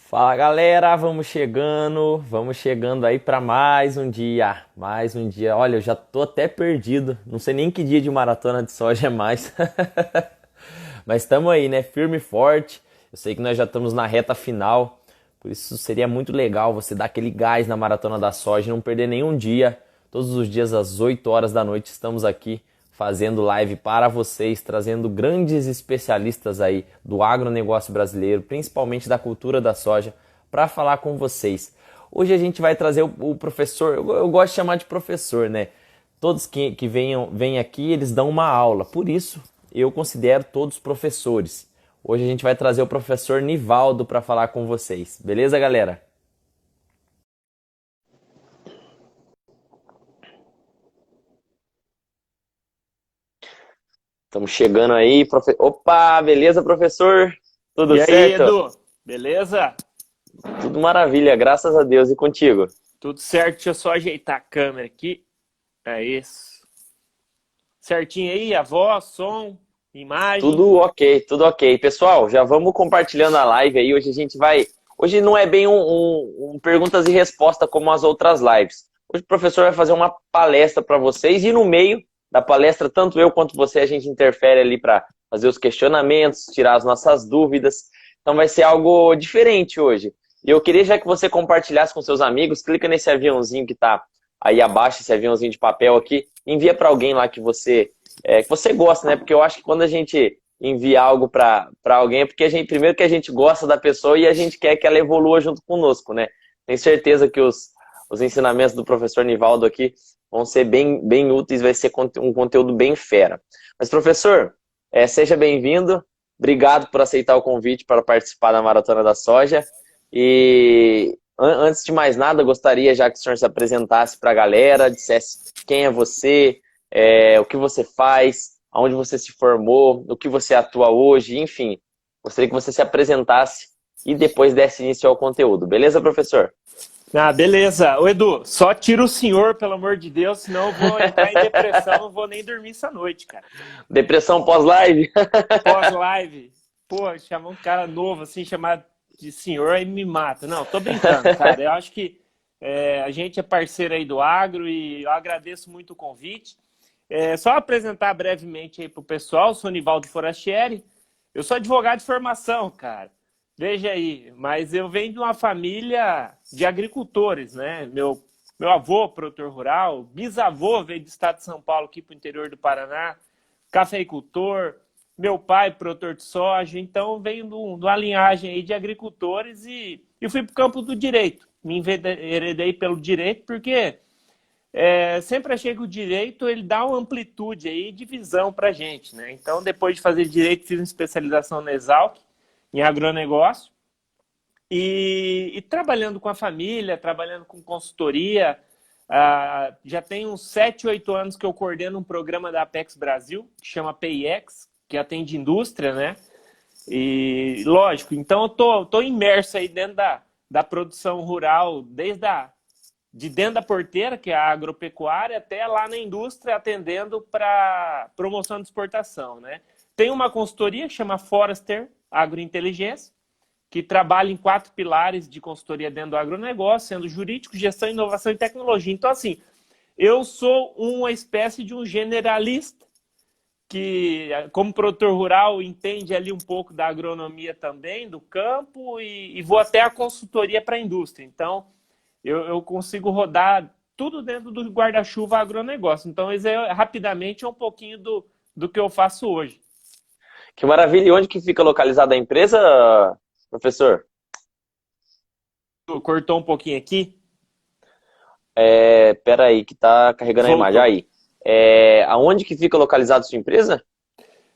Fala galera, vamos chegando aí para mais um dia. Olha, eu já tô até perdido, não sei nem que dia de maratona de soja é mais, mas estamos aí, né? Firme e forte. Eu sei que nós já estamos na reta final, por isso seria muito legal você dar aquele gás na maratona da soja, e não perder nenhum dia. Todos os dias às 8 horas da noite estamos aqui fazendo live para vocês, trazendo grandes especialistas aí do agronegócio brasileiro, principalmente da cultura da soja, para falar com vocês. Hoje a gente vai trazer o professor, eu gosto de chamar de professor, né? Todos que vêm aqui, eles dão uma aula, por isso eu considero todos professores. Hoje a gente vai trazer o professor Nivaldo para falar com vocês. Beleza, galera? Estamos chegando aí, Opa, beleza, professor? Tudo E aí, certo? Edu? Beleza? Tudo maravilha, graças a Deus. E contigo? Tudo certo? Deixa eu só ajeitar a câmera aqui. É isso. Certinho aí, a voz, som, imagem. Tudo ok. Pessoal, já vamos compartilhando a live aí. Hoje a gente vai. Hoje não é bem um perguntas e respostas como as outras lives. Hoje o professor vai fazer uma palestra para vocês e no meio da palestra, tanto eu quanto você, a gente interfere ali para fazer os questionamentos, tirar as nossas dúvidas. Então vai ser algo diferente hoje. E eu queria já que você compartilhasse com seus amigos, clica nesse aviãozinho que está aí abaixo, esse aviãozinho de papel aqui, envia para alguém lá que você gosta, né? Porque eu acho que quando a gente envia algo para alguém é porque primeiro que a gente gosta da pessoa e a gente quer que ela evolua junto conosco, né? Tenho certeza que os ensinamentos do professor Nivaldo aqui vão ser bem úteis, vai ser um conteúdo bem fera. Mas, professor, seja bem-vindo. Obrigado por aceitar o convite para participar da Maratona da Soja. E antes de mais nada, gostaria já que o senhor se apresentasse para a galera, dissesse quem é você, o que você faz, aonde você se formou, no que você atua hoje, enfim. Gostaria que você se apresentasse e depois desse início ao conteúdo. Beleza, professor? Ah, beleza. Ô, Edu, só tira o senhor, pelo amor de Deus, senão eu vou entrar em depressão, não vou nem dormir essa noite, cara. Depressão pós-live? Pós-live. Pô, chamar um cara novo assim, chamado de senhor, aí me mata. Não, tô brincando, cara. Eu acho que a gente é parceiro aí do agro e eu agradeço muito o convite. Só apresentar brevemente aí pro pessoal, sou Nivaldo Forastieri. Eu sou advogado de formação, cara. Veja aí, mas eu venho de uma família de agricultores, né? Meu avô, produtor rural, bisavô veio do estado de São Paulo aqui para o interior do Paraná, cafeicultor, meu pai, produtor de soja, então venho de uma linhagem aí de agricultores e eu fui para o campo do direito. Me enveredei pelo direito porque sempre achei que o direito ele dá uma amplitude aí de visão para a gente, né? Então, depois de fazer direito, fiz uma especialização na Exalc, em agronegócio, e trabalhando com a família, trabalhando com consultoria, já tem uns 7, 8 anos que eu coordeno um programa da Apex Brasil, que chama PIX, que atende indústria, né? E lógico, então eu tô imerso aí dentro da produção rural, de dentro da porteira, que é a agropecuária, até lá na indústria, atendendo para promoção de exportação, né? Tem uma consultoria que chama Forester Agrointeligência, que trabalha em 4 pilares de consultoria dentro do agronegócio, sendo jurídico, gestão, inovação e tecnologia. Então, assim, eu sou uma espécie de um generalista que, como produtor rural, entende ali um pouco da agronomia também, do campo, e vou até a consultoria para a indústria. Então, eu consigo rodar tudo dentro do guarda-chuva agronegócio. Então, isso rapidamente é um pouquinho do que eu faço hoje. Que maravilha. E onde que fica localizada a empresa, professor? Cortou um pouquinho aqui, Pera aí, que tá carregando a imagem. voltou. Aí. Aonde que fica localizada a sua empresa?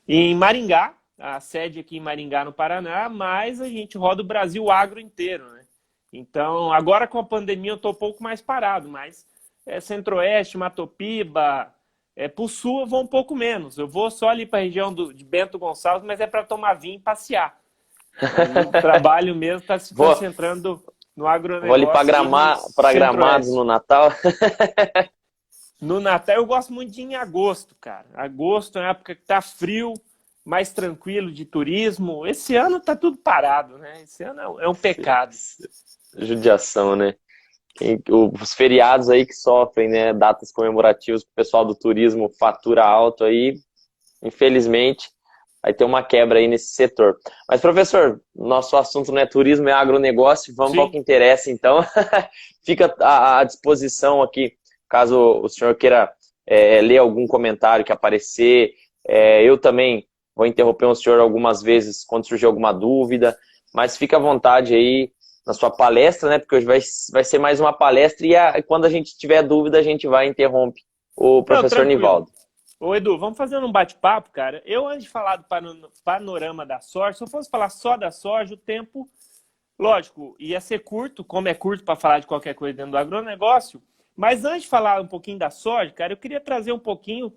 Em Maringá, a sede aqui em Maringá, no Paraná, mas a gente roda o Brasil agro inteiro, né? Então, agora com a pandemia eu estou um pouco mais parado, mas Centro-Oeste, Matopiba, para o Sul eu vou um pouco menos. Eu vou só ali para a região de Bento Gonçalves, mas é para tomar vinho e passear. Mas o trabalho mesmo está se Vou, concentrando no vou ali agronegócio aí no para Gramados Centro-Oeste. no Natal. No Natal eu gosto muito de ir em agosto, cara. Agosto é uma época que tá frio, mais tranquilo de turismo. Esse ano tá tudo parado, né? Esse ano é um pecado. Judiação, né? Os feriados aí que sofrem, né? Datas comemorativas que o pessoal do turismo fatura alto aí, infelizmente, vai ter uma quebra aí nesse setor. Mas, professor, nosso assunto não é turismo, é agronegócio, vamos ao Sim. que interessa, então. Fica à disposição aqui, caso o senhor queira ler algum comentário que aparecer. Eu também vou interromper o senhor algumas vezes quando surgir alguma dúvida, mas fica à vontade aí na sua palestra, né? Porque hoje vai ser mais uma palestra e quando a gente tiver dúvida, a gente vai e interrompe o Não, professor tranquilo. Nivaldo. Ô, Edu, vamos fazendo um bate-papo, cara. Eu, antes de falar do panorama da soja, se eu fosse falar só da soja, o tempo, lógico, ia ser curto, como é curto para falar de qualquer coisa dentro do agronegócio. Mas antes de falar um pouquinho da soja, cara, eu queria trazer um pouquinho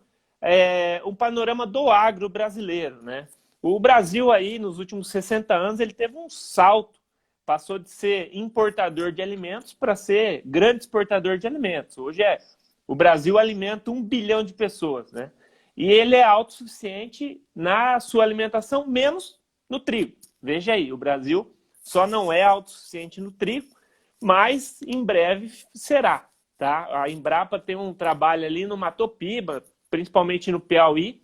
um panorama do agro brasileiro, né? O Brasil aí, nos últimos 60 anos, ele teve um salto. Passou de ser importador de alimentos para ser grande exportador de alimentos. Hoje o Brasil alimenta 1 bilhão de pessoas, né? E ele é autossuficiente na sua alimentação, menos no trigo. Veja aí, o Brasil só não é autossuficiente no trigo, mas em breve será, tá? A Embrapa tem um trabalho ali no Mato Piba, principalmente no Piauí,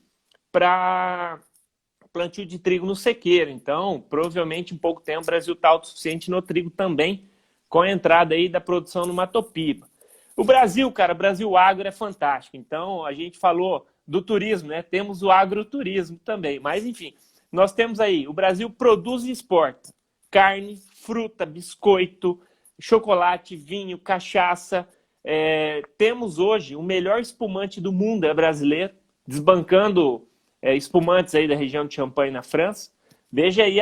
para plantio de trigo no sequeiro. Então, provavelmente em pouco tempo o Brasil está autossuficiente no trigo também, com a entrada aí da produção no Mato Piba. O Brasil, cara, o Brasil agro é fantástico. Então, a gente falou do turismo, né? Temos o agroturismo também. Mas, enfim, nós temos aí, o Brasil produz e exporta carne, fruta, biscoito, chocolate, vinho, cachaça. Temos hoje o melhor espumante do mundo, é brasileiro, desbancando espumantes aí da região de Champagne, na França. Veja aí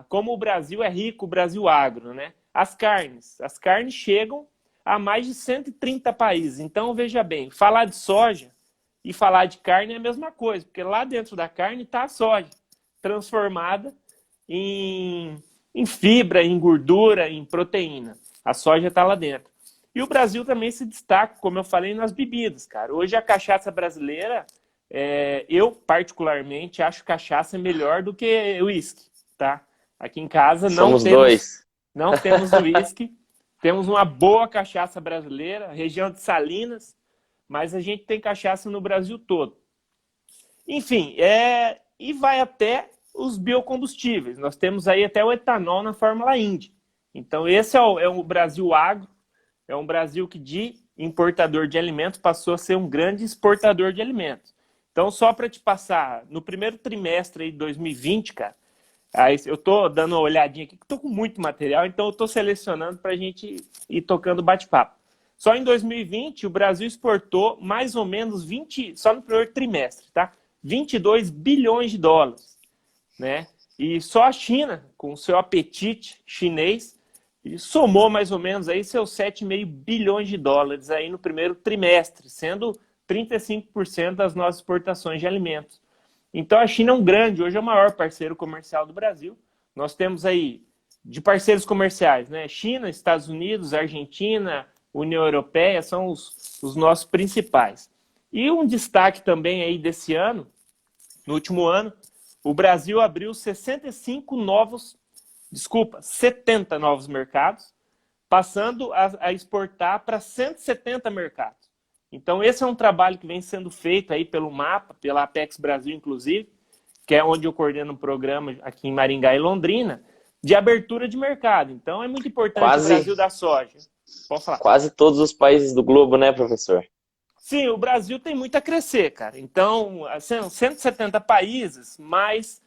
como o Brasil é rico, o Brasil agro, né? As carnes chegam a mais de 130 países. Então, veja bem, falar de soja e falar de carne é a mesma coisa, porque lá dentro da carne está a soja, transformada em fibra, em gordura, em proteína. A soja está lá dentro. E o Brasil também se destaca, como eu falei, nas bebidas, cara. Hoje a cachaça brasileira, eu particularmente acho cachaça melhor do que uísque, tá? Aqui em casa Somos dois. não temos uísque. Temos uma boa cachaça brasileira, região de Salinas, mas a gente tem cachaça no Brasil todo. Enfim, e vai até os biocombustíveis. Nós temos aí até o etanol na Fórmula Indy. Então, esse é o Brasil agro, é um Brasil que de importador de alimentos passou a ser um grande exportador de alimentos. Então, só para te passar, no primeiro trimestre de 2020, cara, aí eu tô dando uma olhadinha aqui, que tô com muito material, então eu tô selecionando para a gente ir tocando bate-papo. Só em 2020, o Brasil exportou mais ou menos só no primeiro trimestre, tá? 22 bilhões de dólares, né? E só a China, com o seu apetite chinês, somou mais ou menos aí seus 7,5 bilhões de dólares aí no primeiro trimestre, sendo 35% das nossas exportações de alimentos. Então a China é hoje é o maior parceiro comercial do Brasil. Nós temos aí, de parceiros comerciais, né? China, Estados Unidos, Argentina, União Europeia, são os nossos principais. E um destaque também aí desse ano, no último ano, o Brasil abriu 70 novos mercados, passando a exportar para 170 mercados. Então, esse é um trabalho que vem sendo feito aí pelo MAPA, pela Apex Brasil, inclusive, que é onde eu coordeno um programa aqui em Maringá e Londrina, de abertura de mercado. Então, é muito importante o Brasil da soja. Pode falar. Quase todos os países do globo, né, professor? Sim, o Brasil tem muito a crescer, cara. Então, são 170 países, mas,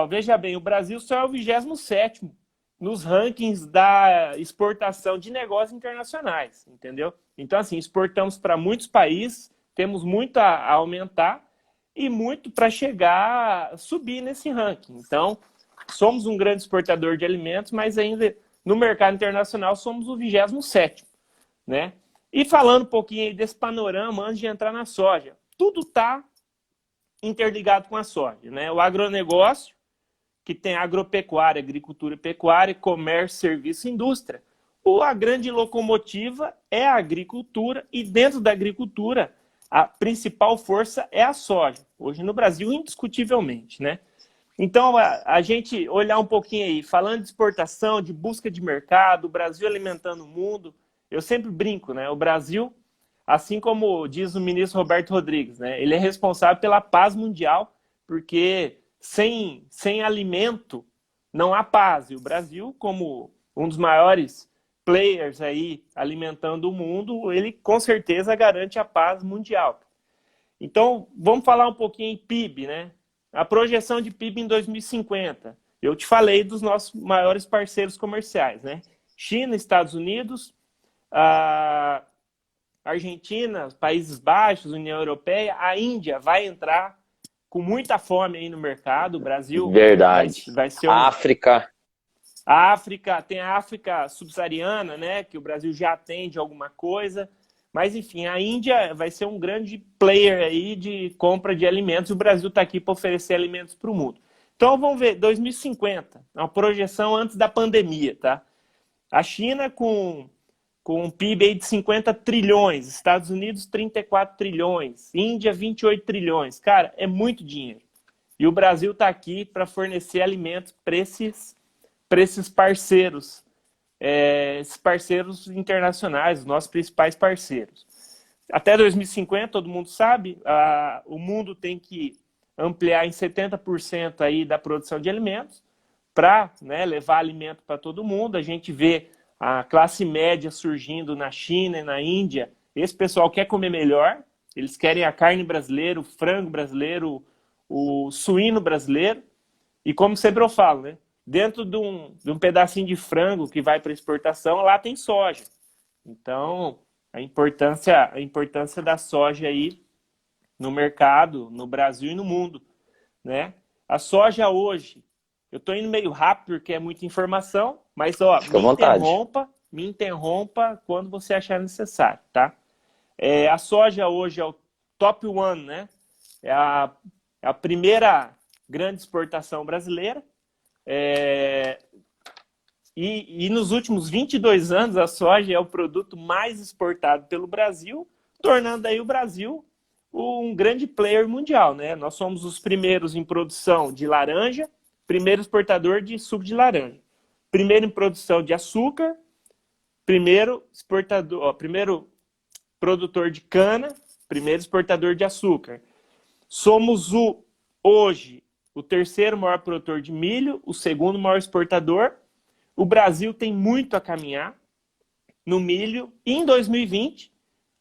veja bem, o Brasil só é o 27º nos rankings da exportação de negócios internacionais, entendeu? Então, assim, exportamos para muitos países, temos muito a aumentar e muito para chegar, subir nesse ranking. Então, somos um grande exportador de alimentos, mas ainda no mercado internacional somos o 27º, né? E falando um pouquinho aí desse panorama antes de entrar na soja, tudo está interligado com a soja, né? O agronegócio, que tem agropecuária, agricultura e pecuária, comércio, serviço e indústria. A grande locomotiva é a agricultura e dentro da agricultura a principal força é a soja. Hoje no Brasil, indiscutivelmente, né? Então, a gente olhar um pouquinho aí, falando de exportação, de busca de mercado, o Brasil alimentando o mundo, eu sempre brinco, né? O Brasil, assim como diz o ministro Roberto Rodrigues, né? Ele é responsável pela paz mundial, porque sem alimento não há paz. E o Brasil, como um dos maiores players aí alimentando o mundo, ele com certeza garante a paz mundial. Então, vamos falar um pouquinho em PIB, né? A projeção de PIB em 2050. Eu te falei dos nossos maiores parceiros comerciais, né? China, Estados Unidos, Argentina, Países Baixos, União Europeia, a Índia vai entrar com muita fome aí no mercado. O Brasil Verdade. vai ser África. A África, tem a África subsaariana, né? Que o Brasil já atende alguma coisa. Mas, enfim, a Índia vai ser um grande player aí de compra de alimentos. O Brasil está aqui para oferecer alimentos para o mundo. Então, vamos ver, 2050, uma projeção antes da pandemia, tá? A China com um PIB aí de 50 trilhões, Estados Unidos 34 trilhões, Índia 28 trilhões. Cara, é muito dinheiro. E o Brasil está aqui para fornecer alimentos para esses parceiros, esses parceiros internacionais, os nossos principais parceiros. Até 2050, todo mundo sabe, o mundo tem que ampliar em 70% aí da produção de alimentos para, né, levar alimento para todo mundo. A gente vê a classe média surgindo na China e na Índia. Esse pessoal quer comer melhor, eles querem a carne brasileira, o frango brasileiro, o suíno brasileiro. E como sempre eu falo, né? Dentro de um pedacinho de frango que vai para exportação, lá tem soja. Então, a importância da soja aí no mercado, no Brasil e no mundo, né? A soja hoje, eu estou indo meio rápido porque é muita informação, mas ó, me interrompa quando você achar necessário, tá? A soja hoje é o top one, né? É a primeira grande exportação brasileira. E nos últimos 22 anos, a soja é o produto mais exportado pelo Brasil, tornando aí o Brasil um grande player mundial, né? Nós somos os primeiros em produção de laranja, primeiro exportador de suco de laranja, primeiro em produção de açúcar, primeiro produtor de cana, primeiro exportador de açúcar. Somos hoje o terceiro maior produtor de milho, o segundo maior exportador. O Brasil tem muito a caminhar no milho. E em 2020,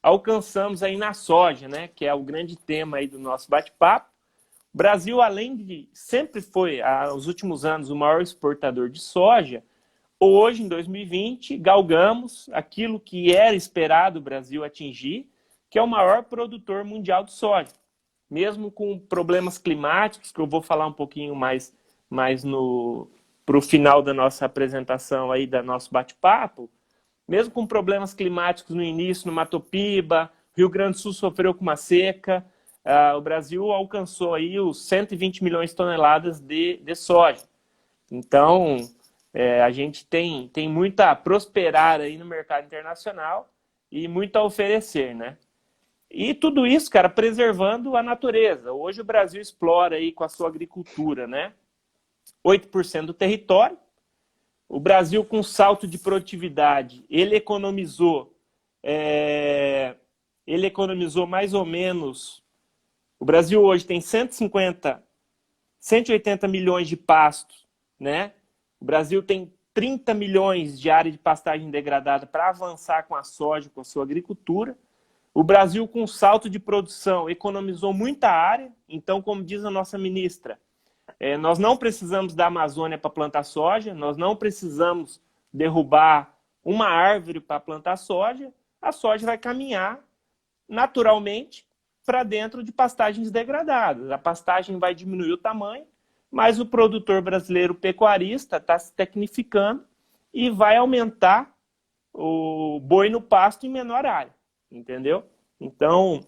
alcançamos aí na soja, né, que é o grande tema aí do nosso bate-papo. O Brasil, além de sempre foi, nos últimos anos, o maior exportador de soja, hoje, em 2020, galgamos aquilo que era esperado o Brasil atingir, que é o maior produtor mundial de soja. Mesmo com problemas climáticos, que eu vou falar um pouquinho mais para o final da nossa apresentação aí, da nosso bate-papo, mesmo com problemas climáticos no início, no Mato Piba, Rio Grande do Sul sofreu com uma seca, o Brasil alcançou aí os 120 milhões de toneladas de soja. Então, a gente tem muito a prosperar aí no mercado internacional e muito a oferecer, né? E tudo isso, cara, preservando a natureza. Hoje o Brasil explora aí com a sua agricultura, né? 8% do território. O Brasil, com salto de produtividade, ele economizou mais ou menos... O Brasil hoje tem 180 milhões de pastos, né? O Brasil tem 30 milhões de área de pastagem degradada para avançar com a soja, com a sua agricultura. O Brasil, com salto de produção, economizou muita área. Então, como diz a nossa ministra, nós não precisamos da Amazônia para plantar soja, nós não precisamos derrubar uma árvore para plantar soja. A soja vai caminhar naturalmente para dentro de pastagens degradadas. A pastagem vai diminuir o tamanho, mas o produtor brasileiro pecuarista está se tecnificando e vai aumentar o boi no pasto em menor área. Entendeu? Então,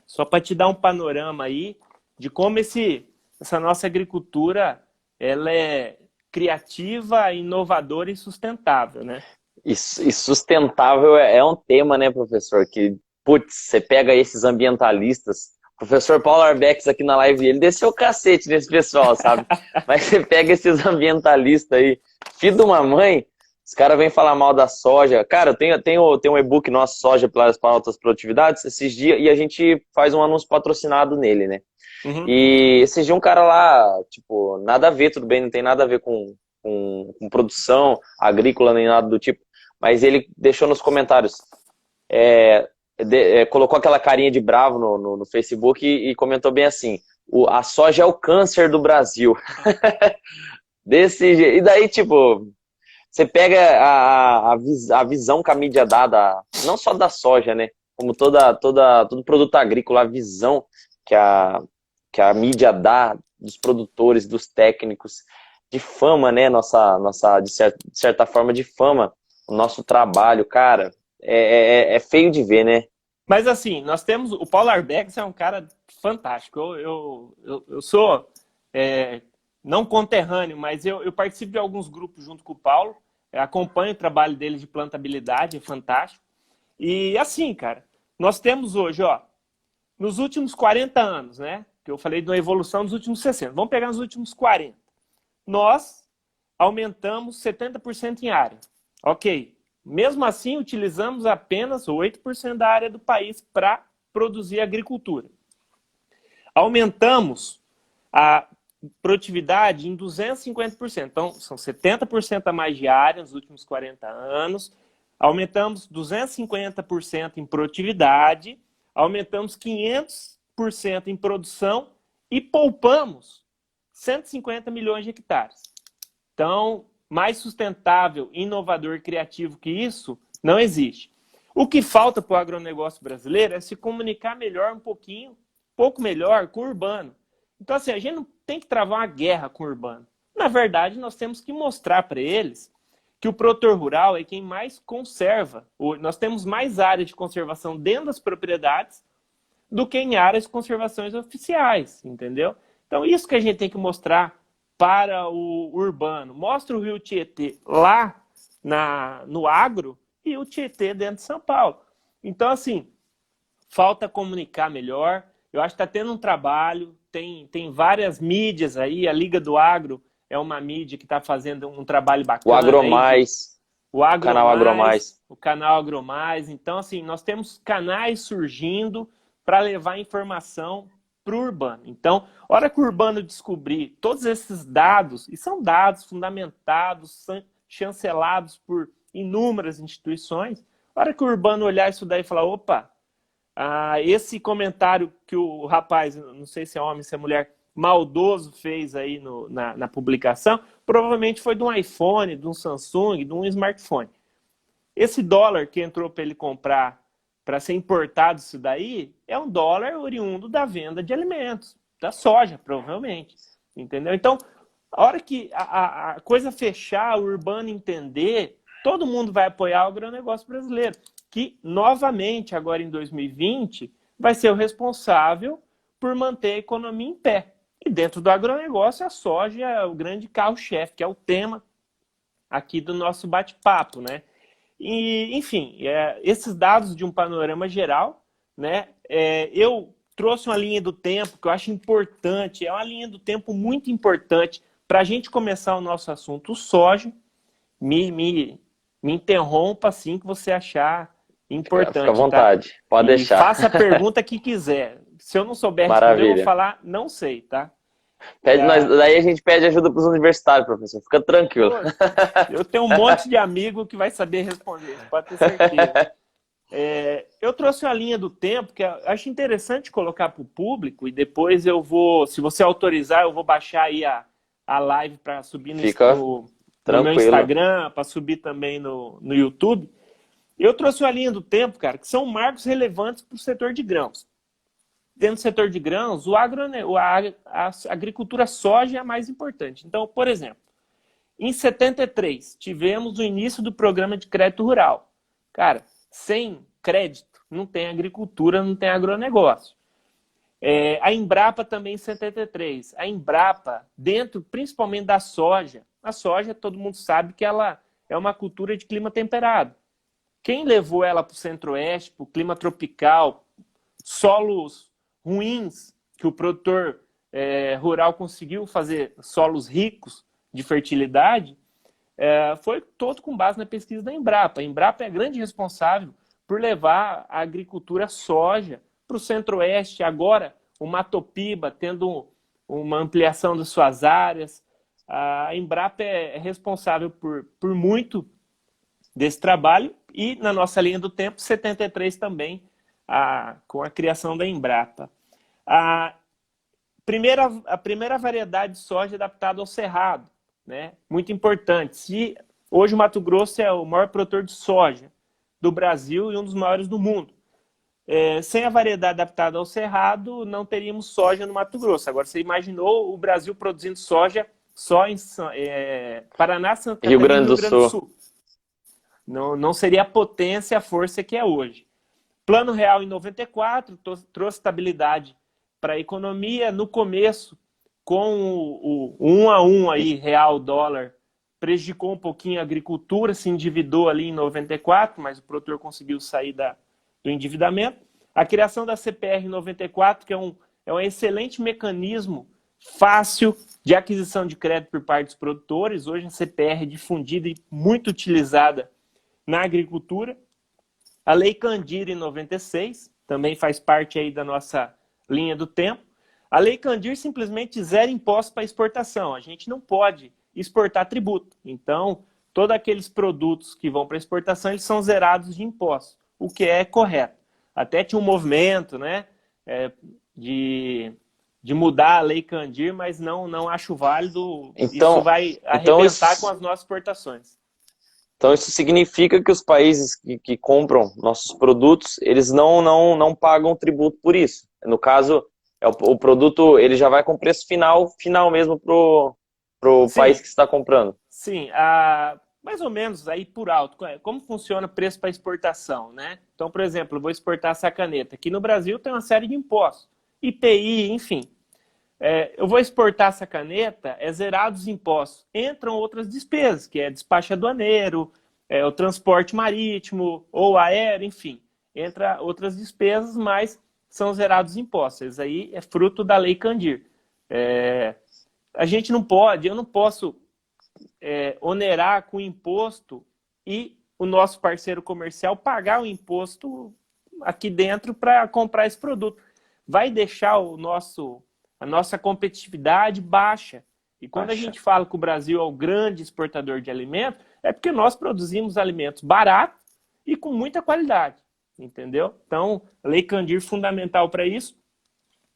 só para te dar um panorama aí de como essa nossa agricultura ela é criativa, inovadora e sustentável, né? E sustentável é um tema, né, professor? Que, putz, você pega esses ambientalistas, Professor Paulo Arbex aqui na live, ele desceu o cacete nesse pessoal, sabe? Mas você pega esses ambientalistas aí, filho de uma mãe, os caras vêm falar mal da soja. Cara, eu tenho um e-book nosso, Soja Pilares para Altas Produtividades, esses dias, e a gente faz um anúncio patrocinado nele, né? Uhum. E esses dias um cara lá, tipo, nada a ver, tudo bem, não tem nada a ver com produção agrícola nem nada do tipo, mas ele deixou nos comentários, colocou aquela carinha de bravo no Facebook e comentou bem assim, a soja é o câncer do Brasil. Desse jeito. E daí, tipo, você pega a visão que a mídia dá, não só da soja, né? Como todo produto agrícola, a visão que a mídia dá dos produtores, dos técnicos, de fama, né? De certa forma, de fama, o nosso trabalho, cara, é feio de ver, né? Mas assim, nós temos. O Paulo Arbex é um cara fantástico. Eu sou não conterrâneo, mas eu participo de alguns grupos junto com o Paulo. Acompanho o trabalho dele de plantabilidade, é fantástico. E assim, cara, nós temos hoje, ó, nos últimos 40 anos, né? Que eu falei de uma evolução dos últimos 60. Vamos pegar nos últimos 40. Nós aumentamos 70% em área. Ok. Mesmo assim, utilizamos apenas 8% da área do país para produzir agricultura. Aumentamos a produtividade em 250%. Então, são 70% a mais de área nos últimos 40 anos. Aumentamos 250% em produtividade, aumentamos 500% em produção e poupamos 150 milhões de hectares. Então, mais sustentável, inovador, criativo que isso, não existe. O que falta para o agronegócio brasileiro é se comunicar melhor pouco melhor com o urbano. Então, assim, a gente não tem que travar uma guerra com o urbano. Na verdade, nós temos que mostrar para eles que o produtor rural é quem mais conserva. Nós temos mais área de conservação dentro das propriedades do que em áreas de conservações oficiais, entendeu? Então, isso que a gente tem que mostrar para o urbano. Mostra o Rio Tietê lá no agro e o Tietê dentro de São Paulo. Então, assim, falta comunicar melhor. Eu acho que está tendo um trabalho, tem várias mídias aí, a Liga do Agro é uma mídia que está fazendo um trabalho bacana. O AgroMais, o canal AgroMais. O canal AgroMais. Então, assim, nós temos canais surgindo para levar informação para o urbano. Então, a hora que o urbano descobrir todos esses dados, e são dados fundamentados, chancelados por inúmeras instituições, a hora que o urbano olhar isso daí e falar, opa, esse comentário que o rapaz, não sei se é homem, se é mulher, maldoso fez aí na publicação, provavelmente foi de um iPhone, de um Samsung, de um smartphone. Esse dólar que entrou para ele comprar, para ser importado isso daí, é um dólar oriundo da venda de alimentos, da soja, provavelmente. Entendeu? Então, a hora que a coisa fechar, o urbano entender, todo mundo vai apoiar o agronegócio brasileiro, que, novamente, agora em 2020, vai ser o responsável por manter a economia em pé. E dentro do agronegócio, a soja é o grande carro-chefe, que é o tema aqui do nosso bate-papo, né? E, enfim, esses dados de um panorama geral, né? Eu trouxe uma linha do tempo que eu acho importante, é uma linha do tempo muito importante para a gente começar o nosso assunto, o soja. Me interrompa assim que você achar importante. Fica à vontade, tá? Pode deixar. Faça a pergunta que quiser. Se eu não souber responder, eu vou falar, não sei, tá? Daí a gente pede ajuda para os universitários, professor. Fica tranquilo. Eu tenho um monte de amigo que vai saber responder, pode ter certeza. Eu trouxe uma linha do tempo que eu acho interessante colocar para o público e depois eu vou, se você autorizar, eu vou baixar aí a live para subir no meu Instagram, para subir também no YouTube. Eu trouxe uma linha do tempo, cara, que são marcos relevantes para o setor de grãos. Dentro do setor de grãos, a agricultura soja é a mais importante. Então, por exemplo, em 73, tivemos o início do programa de crédito rural. Cara, sem crédito, não tem agricultura, não tem agronegócio. A Embrapa também em 73. A Embrapa, dentro principalmente da soja, a soja todo mundo sabe que ela é uma cultura de clima temperado. Quem levou ela para o centro-oeste, para o clima tropical, solos ruins que o produtor rural conseguiu fazer solos ricos de fertilidade, foi todo com base na pesquisa da Embrapa. A Embrapa é a grande responsável por levar a agricultura soja para o centro-oeste. Agora, o Mato Piba tendo uma ampliação das suas áreas. A Embrapa é responsável por muito desse trabalho e, na nossa linha do tempo, 73 também, com a criação da Embrapa. A primeira variedade de soja adaptada ao cerrado, né? Muito importante. Hoje o Mato Grosso é o maior produtor de soja do Brasil e um dos maiores do mundo. Sem a variedade adaptada ao cerrado, não teríamos soja no Mato Grosso. Agora, você imaginou o Brasil produzindo soja só em Paraná, Santa Catarina e Rio Grande do Sul. Não seria a potência, a força que é hoje. Plano Real em 94 trouxe estabilidade para a economia. No começo, com o 1 a 1 aí, real, dólar, prejudicou um pouquinho a agricultura, se endividou ali em 94, mas o produtor conseguiu sair do endividamento. A criação da CPR em 94, que é um excelente mecanismo fácil de aquisição de crédito por parte dos produtores. Hoje a CPR é difundida e muito utilizada na agricultura. A Lei Candir em 96, também faz parte aí da nossa linha do tempo. A Lei Candir simplesmente zera impostos para exportação. A gente não pode exportar tributo. Então, todos aqueles produtos que vão para exportação, eles são zerados de impostos, o que é correto. Até tinha um movimento, né, de mudar a Lei Candir, mas não acho válido. Isso vai arrebentar com as nossas exportações. Então isso significa que os países que compram nossos produtos, eles não pagam tributo por isso. No caso, o produto ele já vai com preço final mesmo pro país que está comprando. Sim, mais ou menos aí por alto. Como funciona preço para exportação, né? Então, por exemplo, eu vou exportar essa caneta. Aqui no Brasil tem uma série de impostos, IPI, enfim. Eu vou exportar essa caneta, zerados os impostos. Entram outras despesas, que é despacho aduaneiro, o transporte marítimo ou aéreo, enfim. Entra outras despesas, mas são zerados os impostos. Isso aí é fruto da Lei Candir. A gente não pode, eu não posso onerar com imposto e o nosso parceiro comercial pagar o imposto aqui dentro para comprar esse produto. Vai deixar a nossa competitividade baixa. E quando a gente fala que o Brasil é o grande exportador de alimentos, é porque nós produzimos alimentos baratos e com muita qualidade. Entendeu? Então, a Lei Candir fundamental para isso.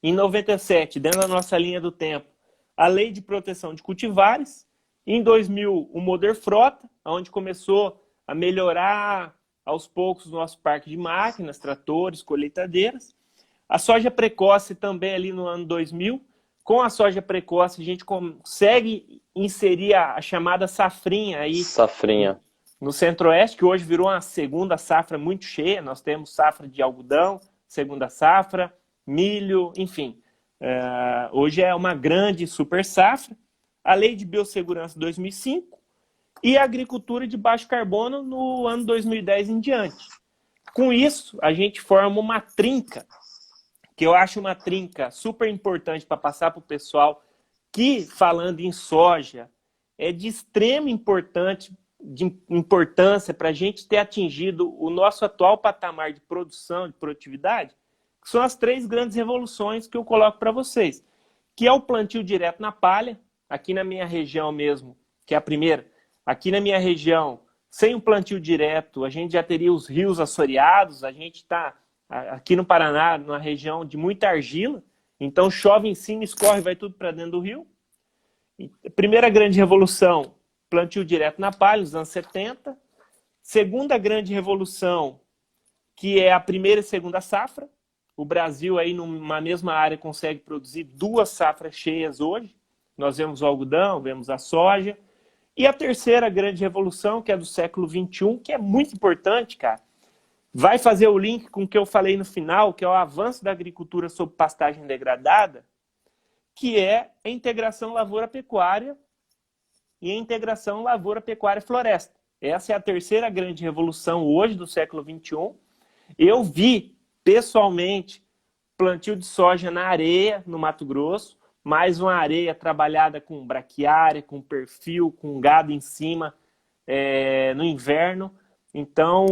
Em 97, dentro da nossa linha do tempo, a Lei de Proteção de Cultivares. Em 2000, o Moder Frota, onde começou a melhorar aos poucos o nosso parque de máquinas, tratores, colheitadeiras. A soja precoce também ali no ano 2000. Com a soja precoce, a gente consegue inserir a chamada safrinha aí. Safrinha. No Centro-Oeste, que hoje virou uma segunda safra muito cheia. Nós temos safra de algodão, segunda safra, milho, enfim. Hoje é uma grande super safra. A Lei de Biossegurança 2005 e a agricultura de baixo carbono no ano 2010 em diante. Com isso, a gente forma uma trinca, que eu acho uma trinca super importante para passar para o pessoal, que, falando em soja, é de extrema importância para a gente ter atingido o nosso atual patamar de produção, de produtividade, que são as 3 grandes revoluções que eu coloco para vocês, que é o plantio direto na palha, aqui na minha região mesmo, que é a primeira. Aqui na minha região, sem o plantio direto, a gente já teria os rios assoreados, a gente está aqui no Paraná, numa região de muita argila, então chove em cima, escorre, vai tudo para dentro do rio. Primeira grande revolução, plantio direto na palha, nos anos 70. Segunda grande revolução, que é a primeira e segunda safra. O Brasil, aí numa mesma área, consegue produzir 2 safras cheias hoje. Nós vemos o algodão, vemos a soja. E a terceira grande revolução, que é do século XXI, que é muito importante, cara. Vai fazer o link com o que eu falei no final, que é o avanço da agricultura sob pastagem degradada, que é a integração lavoura-pecuária e a integração lavoura-pecuária-floresta. Essa é a terceira grande revolução hoje do século XXI. Eu vi, pessoalmente, plantio de soja na areia, no Mato Grosso, mais uma areia trabalhada com braquiária, com perfil, com gado em cima, no inverno. Então,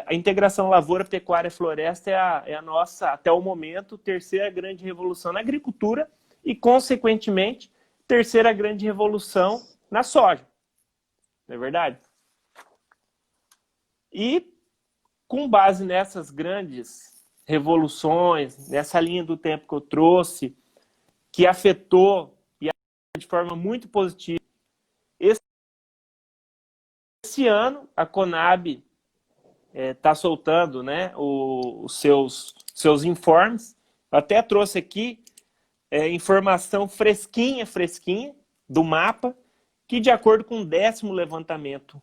a integração lavoura, pecuária, floresta é a nossa, até o momento, terceira grande revolução na agricultura e, consequentemente, terceira grande revolução na soja. Não é verdade? E, com base nessas grandes revoluções, nessa linha do tempo que eu trouxe, que afetou e de forma muito positiva, esse ano a Conab está soltando, né, os seus informes. Eu até trouxe aqui informação fresquinha do mapa, que de acordo com o 10º levantamento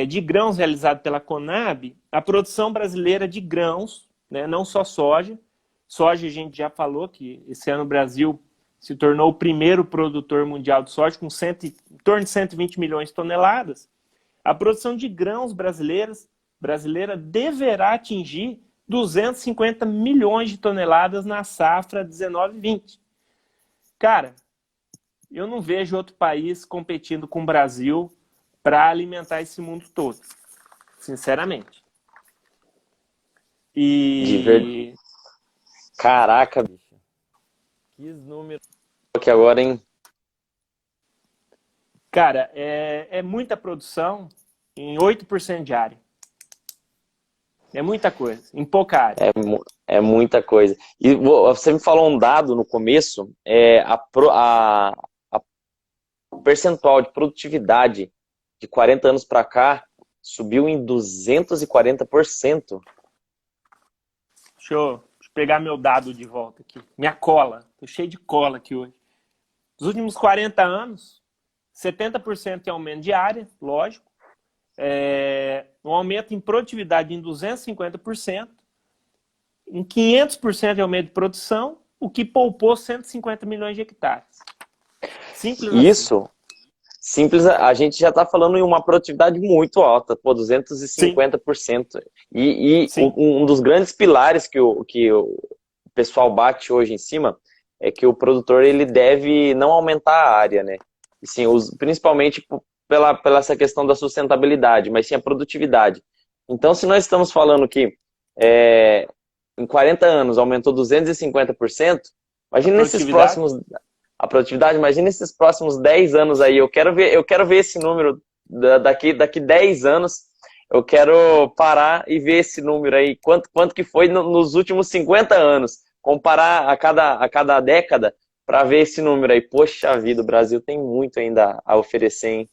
de grãos realizado pela Conab, a produção brasileira de grãos, né, não só soja a gente já falou que esse ano o Brasil se tornou o primeiro produtor mundial de soja, com em torno de 120 milhões de toneladas. A produção de grãos brasileira deverá atingir 250 milhões de toneladas na safra 19-20. Cara, eu não vejo outro país competindo com o Brasil para alimentar esse mundo todo, sinceramente. De verdade. Caraca, bicho. Que número aqui agora, hein? Cara, é muita produção em 8% de área. É muita coisa, em pouca área. É muita coisa. E você me falou um dado no começo, o percentual de produtividade de 40 anos para cá subiu em 240%. Deixa eu pegar meu dado de volta aqui. Minha cola. Tô cheio de cola aqui hoje. Nos últimos 40 anos, 70% em aumento de área, lógico. Um aumento em produtividade em 250%. Em 500% de aumento de produção, o que poupou 150 milhões de hectares. Simples Isso. assim. Simples, a gente já está falando em uma produtividade muito alta, pô, 250%. E um dos grandes pilares que o pessoal bate hoje em cima é que o produtor ele deve não aumentar a área, né? E sim, principalmente pela essa questão da sustentabilidade, mas sim a produtividade. Então, se nós estamos falando que em 40 anos aumentou 250%, imagina nesses próximos... A produtividade, imagina esses próximos 10 anos aí, eu quero ver esse número daqui 10 anos, eu quero parar e ver esse número aí, quanto que foi nos últimos 50 anos, comparar a cada década para ver esse número aí. Poxa vida, o Brasil tem muito ainda a oferecer, hein?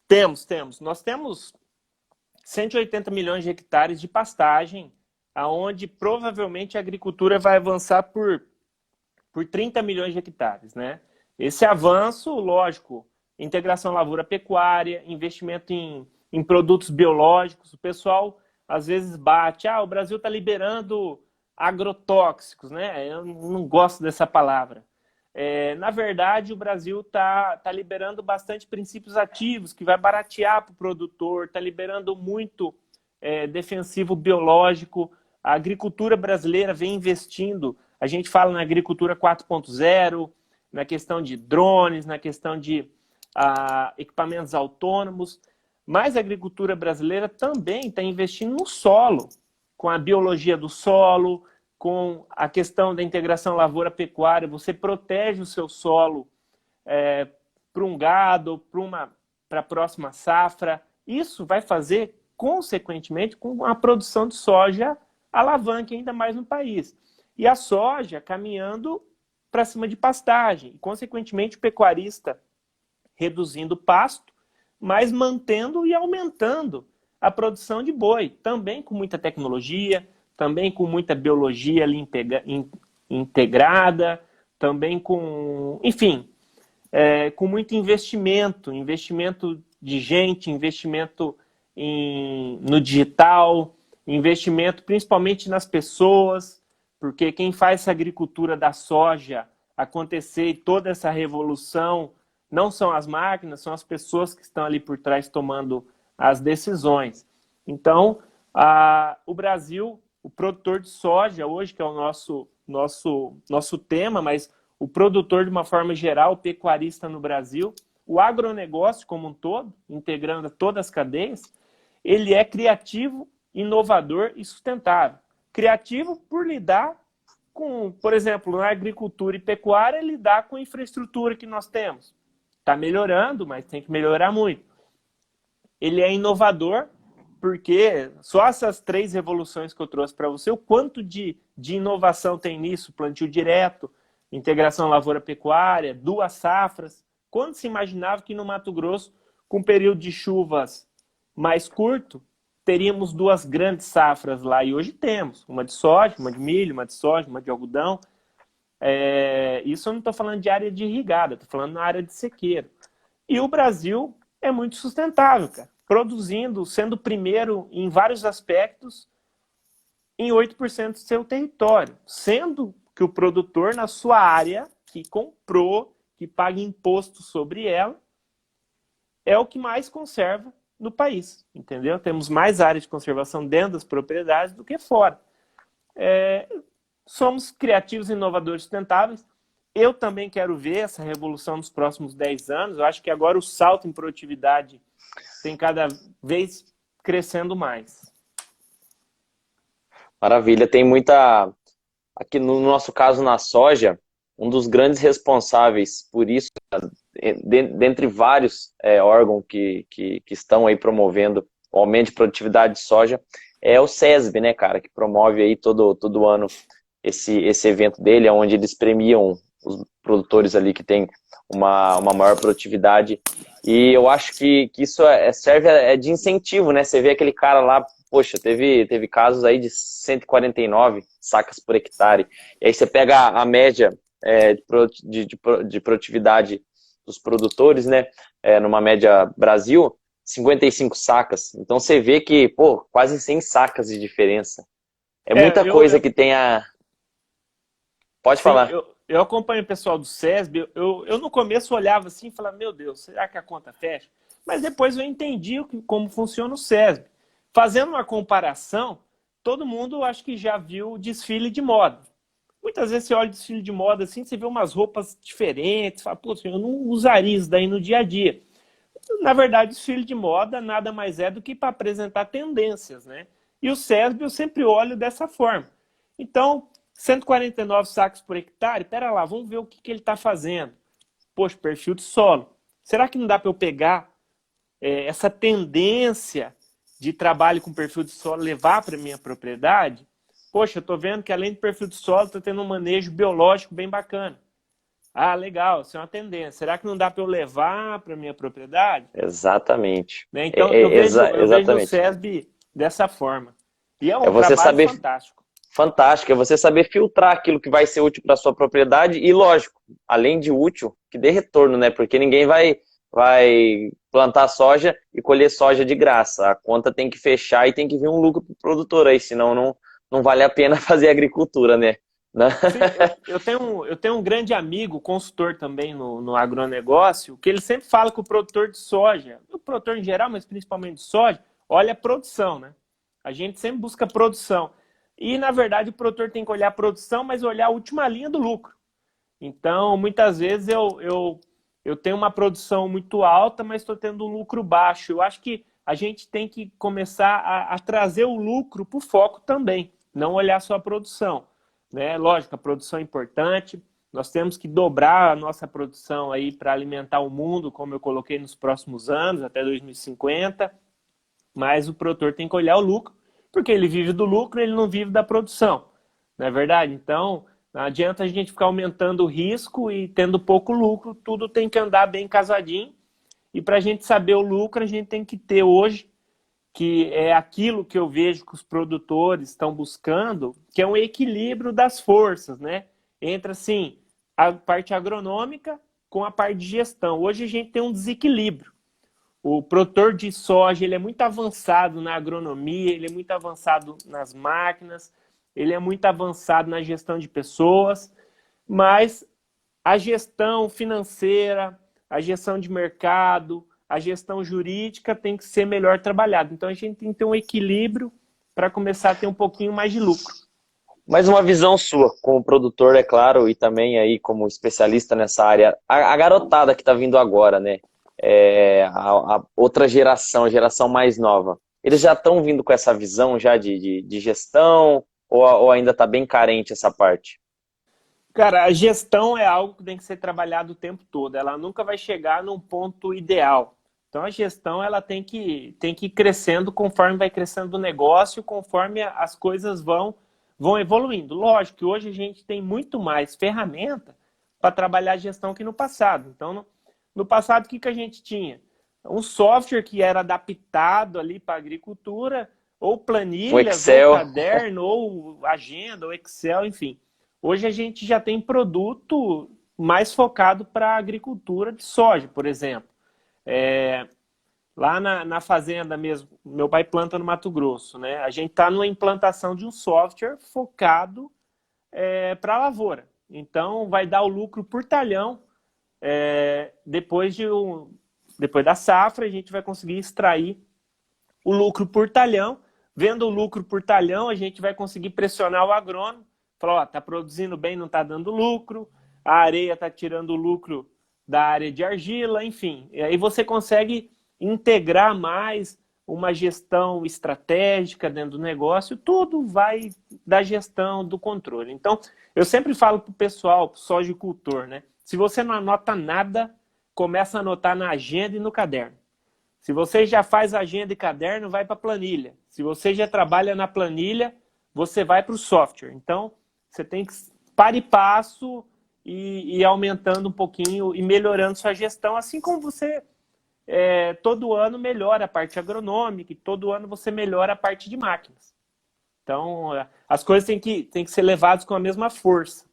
Temos. Nós temos 180 milhões de hectares de pastagem, aonde provavelmente a agricultura vai avançar por 30 milhões de hectares, né? Esse avanço, lógico, integração lavoura-pecuária, investimento em produtos biológicos. O pessoal às vezes bate, o Brasil está liberando agrotóxicos, né? Eu não gosto dessa palavra. Na verdade, o Brasil está liberando bastante princípios ativos, que vai baratear para o produtor, está liberando muito defensivo biológico. A agricultura brasileira vem investindo. A gente fala na agricultura 4.0, na questão de drones, na questão de equipamentos autônomos, mas a agricultura brasileira também está investindo no solo, com a biologia do solo, com a questão da integração lavoura-pecuária. Você protege o seu solo para um gado, para a próxima safra. Isso vai fazer, consequentemente, com a produção de soja alavanque ainda mais no país. E a soja caminhando para cima de pastagem. E, consequentemente, o pecuarista reduzindo o pasto, mas mantendo e aumentando a produção de boi. Também com muita tecnologia, também com muita biologia ali integrada, também com... Enfim, com muito investimento de gente, investimento no digital, investimento principalmente nas pessoas, porque quem faz essa agricultura da soja acontecer e toda essa revolução não são as máquinas, são as pessoas que estão ali por trás tomando as decisões. Então, o Brasil, o produtor de soja hoje, que é o nosso nosso tema, mas o produtor de uma forma geral, o pecuarista no Brasil, o agronegócio como um todo, integrando todas as cadeias, ele é criativo, inovador e sustentável. Criativo por lidar com, por exemplo, na agricultura e pecuária, lidar com a infraestrutura que nós temos. Está melhorando, mas tem que melhorar muito. Ele é inovador porque só essas 3 revoluções que eu trouxe para você, o quanto de inovação tem nisso, plantio direto, integração lavoura-pecuária, 2 safras. Quando se imaginava que no Mato Grosso, com um período de chuvas mais curto, teríamos 2 grandes safras lá, e hoje temos, uma de soja, uma de milho, uma de soja, uma de algodão. Isso eu não estou falando de área de irrigada, estou falando na área de sequeiro. E o Brasil é muito sustentável, cara, produzindo, sendo primeiro em vários aspectos, em 8% do seu território, sendo que o produtor na sua área, que comprou, que paga imposto sobre ela, é o que mais conserva no país, entendeu? Temos mais áreas de conservação dentro das propriedades do que fora. Somos criativos, inovadores, sustentáveis. Eu também quero ver essa revolução nos próximos 10 anos. Eu acho que agora o salto em produtividade tem cada vez crescendo mais. Maravilha. Tem muita... Aqui no nosso caso, na soja, um dos grandes responsáveis por isso, dentre vários órgãos que estão aí promovendo o aumento de produtividade de soja, é o SESB, né, cara, que promove aí todo ano esse evento dele, onde eles premiam os produtores ali que tem uma maior produtividade. E eu acho que isso serve de incentivo, né? Você vê aquele cara lá, poxa, teve casos aí de 149 sacas por hectare. E aí você pega a média de produtividade dos produtores, né? Numa média Brasil, 55 sacas. Então você vê que, pô, quase 100 sacas de diferença. É muita coisa que tem a... Pode falar. Eu acompanho o pessoal do SESB, eu no começo olhava assim e falava, meu Deus, será que a conta fecha? Mas depois eu entendi como funciona o SESB. Fazendo uma comparação, todo mundo acho que já viu o desfile de moda. Muitas vezes você olha o desfile de moda assim, você vê umas roupas diferentes, fala, pô, eu não usaria isso daí no dia a dia. Na verdade, o desfile de moda nada mais é do que para apresentar tendências, né? E o SESB eu sempre olho dessa forma. Então, 149 sacos por hectare, pera lá, vamos ver o que ele está fazendo. Poxa, perfil de solo. Será que não dá para eu pegar essa tendência de trabalho com perfil de solo, levar para a minha propriedade? Poxa, eu estou vendo que além do perfil de solo, está tendo um manejo biológico bem bacana. Ah, legal, isso é uma tendência. Será que não dá para eu levar para a minha propriedade? Exatamente. Né? Então, eu vejo o SESB dessa forma. E é um trabalho fantástico. Fantástico, é você saber filtrar aquilo que vai ser útil para a sua propriedade e, lógico, além de útil, que dê retorno, né? Porque ninguém vai plantar soja e colher soja de graça. A conta tem que fechar e tem que vir um lucro para o produtor aí, senão não vale a pena fazer agricultura, né? Sim, eu tenho um grande amigo, consultor também no agronegócio, que ele sempre fala que o produtor de soja, o produtor em geral, mas principalmente de soja, olha a produção, né? A gente sempre busca produção. E, na verdade, o produtor tem que olhar a produção, mas olhar a última linha do lucro. Então, muitas vezes eu tenho uma produção muito alta, mas estou tendo um lucro baixo. Eu acho que a gente tem que começar a trazer o lucro para o foco também, não olhar só a produção. Né? Lógico, a produção é importante, nós temos que dobrar a nossa produção aí para alimentar o mundo, como eu coloquei nos próximos anos, até 2050, mas o produtor tem que olhar o lucro, porque ele vive do lucro, ele não vive da produção, não é verdade? Então, não adianta a gente ficar aumentando o risco e tendo pouco lucro, tudo tem que andar bem casadinho, e para a gente saber o lucro, a gente tem que ter hoje, que é aquilo que eu vejo que os produtores estão buscando, que é um equilíbrio das forças, né? Entre, assim, a parte agronômica com a parte de gestão. Hoje a gente tem um desequilíbrio. O produtor de soja, ele é muito avançado na agronomia, ele é muito avançado nas máquinas, ele é muito avançado na gestão de pessoas, mas a gestão financeira, a gestão de mercado, a gestão jurídica tem que ser melhor trabalhada. Então, a gente tem que ter um equilíbrio para começar a ter um pouquinho mais de lucro. Mais uma visão sua, como produtor, é claro, e também aí como especialista nessa área, a garotada que está vindo agora, né? A outra geração, a geração mais nova, eles já estão vindo com essa visão já de gestão, ou ainda está bem carente essa parte? Cara, a gestão é algo que tem que ser trabalhado o tempo todo. Ela nunca vai chegar num ponto ideal. Então, a gestão ela tem que ir crescendo conforme vai crescendo o negócio, conforme as coisas vão evoluindo. Lógico que hoje a gente tem muito mais ferramenta para trabalhar a gestão que no passado. Então, no passado, o que a gente tinha? Um software que era adaptado ali para a agricultura, ou O planilhas, ou Excel, caderno, ou agenda, ou Excel, enfim. Hoje a gente já tem produto mais focado para a agricultura de soja, por exemplo. Lá na fazenda mesmo, meu pai planta no Mato Grosso, né? A gente está numa implantação de um software focado para a lavoura. Então, vai dar o lucro por talhão. Depois da safra, a gente vai conseguir extrair o lucro por talhão. Vendo o lucro por talhão, a gente vai conseguir pressionar o agrônomo. Falar, ó, tá produzindo bem, não está dando lucro. A areia está tirando o lucro da área de argila, enfim. E aí você consegue integrar mais uma gestão estratégica dentro do negócio. Tudo vai da gestão, do controle. Então, eu sempre falo para o pessoal, pro sojicultor, né? Se você não anota nada, começa a anotar na agenda e no caderno. Se você já faz agenda e caderno, vai para a planilha. Se você já trabalha na planilha, você vai para o software. Então, você tem que para e passo e aumentando um pouquinho e melhorando sua gestão, assim como você todo ano melhora a parte agronômica e todo ano você melhora a parte de máquinas. Então, as coisas têm que ser levadas com a mesma força.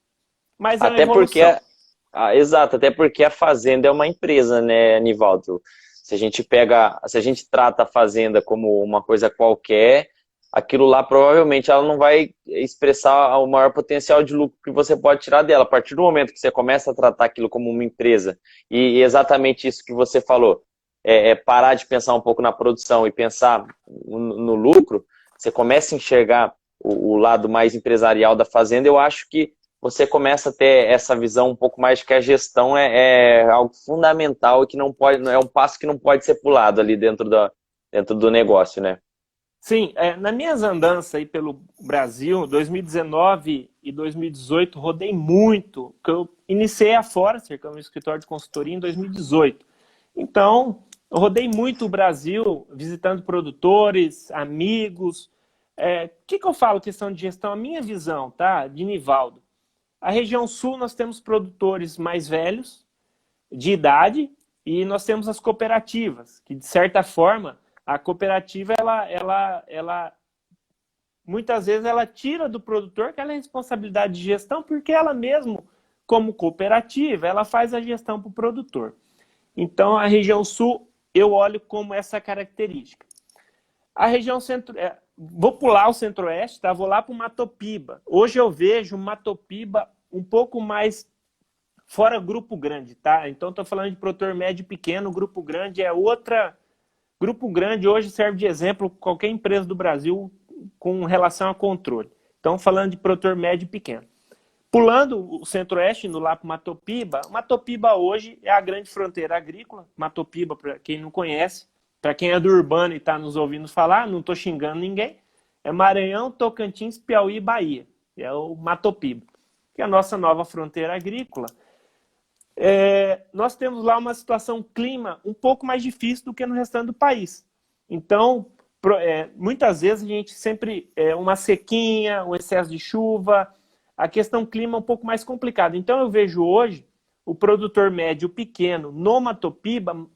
Mas é uma até porque, evolução. exato, até porque a fazenda é uma empresa, né, Nivaldo? Se a gente trata a fazenda como uma coisa qualquer, aquilo lá provavelmente ela não vai expressar o maior potencial de lucro que você pode tirar dela. A partir do momento que você começa a tratar aquilo como uma empresa, e exatamente isso que você falou, parar de pensar um pouco na produção e pensar no lucro, você começa a enxergar o lado mais empresarial da fazenda, eu acho que você começa a ter essa visão um pouco mais de que a gestão é algo fundamental e que não pode, é um passo que não pode ser pulado ali dentro do negócio, né? Sim, nas minhas andanças aí pelo Brasil, 2019 e 2018, rodei muito. Eu iniciei a Forester, que é um escritório de consultoria, em 2018. Então, eu rodei muito o Brasil, visitando produtores, amigos. Que eu falo questão de gestão? A minha visão, tá? De Nivaldo. A região sul, nós temos produtores mais velhos, de idade, e nós temos as cooperativas, que de certa forma a cooperativa ela muitas vezes ela tira do produtor aquela responsabilidade de gestão, porque ela mesmo, como cooperativa, ela faz a gestão para o produtor. Então a região sul eu olho como essa característica. A região centro, vou pular o centro-oeste, tá? Vou lá para o Matopiba. Hoje eu vejo o Matopiba um pouco mais fora grupo grande, tá? Então estou falando de produtor médio e pequeno, grupo grande é outra. Grupo grande hoje serve de exemplo qualquer empresa do Brasil com relação a controle. Então falando de produtor médio e pequeno. Pulando o centro-oeste, indo lá para Matopiba, Matopiba hoje é a grande fronteira agrícola. Matopiba, para quem não conhece, para quem é do urbano e está nos ouvindo falar, não estou xingando ninguém, é Maranhão, Tocantins, Piauí e Bahia. É o Matopiba, que é a nossa nova fronteira agrícola. Nós temos lá uma situação clima um pouco mais difícil do que no restante do país. Então, muitas vezes a gente sempre uma sequinha, um excesso de chuva, a questão clima é um pouco mais complicada. Então eu vejo hoje o produtor médio pequeno no Matopiba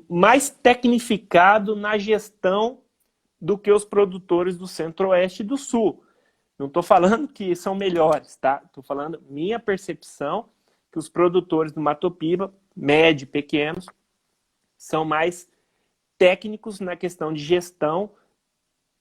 mais tecnificado na gestão do que os produtores do centro-oeste e do sul. Não estou falando que são melhores, tá? Estou falando minha percepção que os produtores do Matopiba, médio e pequenos, são mais técnicos na questão de gestão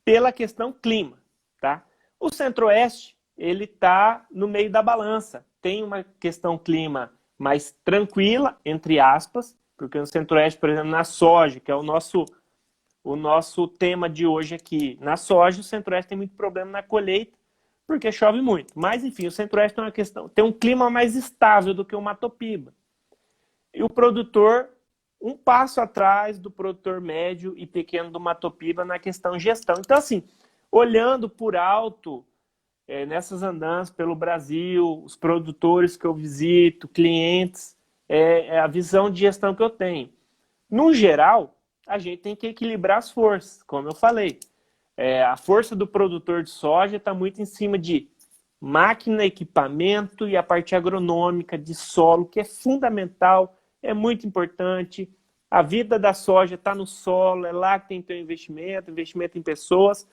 pela questão clima, tá? O centro-oeste, ele está no meio da balança. Tem uma questão clima mais tranquila, entre aspas, porque no centro-oeste, por exemplo, na soja, que é o nosso tema de hoje aqui, na soja, o centro-oeste tem muito problema na colheita, porque chove muito. Mas, enfim, o Centro-Oeste tem uma questão, tem um clima mais estável do que o Mato Piba. E o produtor, um passo atrás do produtor médio e pequeno do Mato Piba na questão gestão. Então, assim, olhando por alto, nessas andanças pelo Brasil, os produtores que eu visito, clientes, é a visão de gestão que eu tenho. No geral, a gente tem que equilibrar as forças, como eu falei. A força do produtor de soja está muito em cima de máquina, equipamento e a parte agronômica de solo, que é fundamental, é muito importante. A vida da soja está no solo, é lá que tem que ter investimento em pessoas,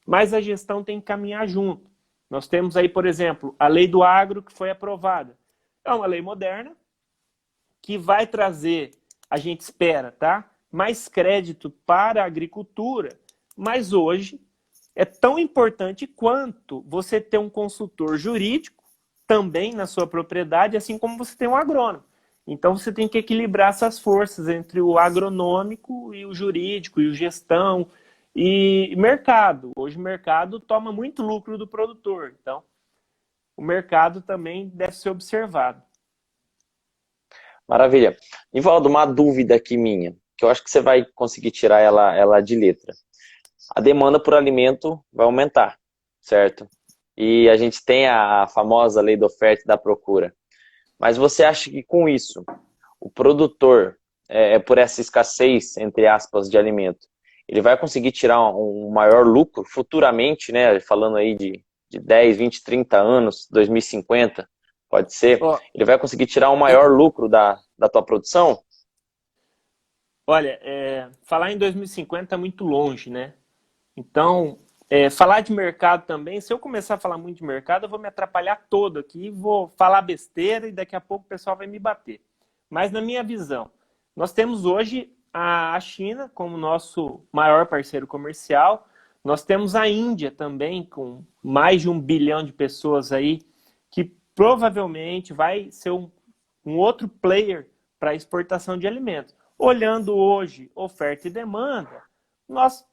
mas a gestão tem que caminhar junto. Nós temos aí, por exemplo, a lei do agro que foi aprovada. É uma lei moderna que vai trazer, a gente espera, tá? Mais crédito para a agricultura, mas hoje é tão importante quanto você ter um consultor jurídico também na sua propriedade, assim como você tem um agrônomo. Então você tem que equilibrar essas forças entre o agronômico e o jurídico, e o gestão e mercado. Hoje o mercado toma muito lucro do produtor, então o mercado também deve ser observado. Maravilha. Nivaldo, uma dúvida aqui minha, que eu acho que você vai conseguir tirar ela de letra. A demanda por alimento vai aumentar, certo? E a gente tem a famosa lei da oferta e da procura. Mas você acha que com isso, o produtor, por essa escassez, entre aspas, de alimento, ele vai conseguir tirar um maior lucro futuramente, né? Falando aí de 10, 20, 30 anos, 2050, pode ser? Ó, Ele vai conseguir tirar um maior lucro da tua produção? olha, falar em 2050 é muito longe, né? Então, falar de mercado também, se eu começar a falar muito de mercado, eu vou me atrapalhar todo aqui, vou falar besteira e daqui a pouco o pessoal vai me bater. Mas na minha visão, nós temos hoje a China como nosso maior parceiro comercial, nós temos a Índia também, com mais de 1 bilhão de pessoas aí, que provavelmente vai ser um outro player para exportação de alimentos. Olhando hoje oferta e demanda, nós,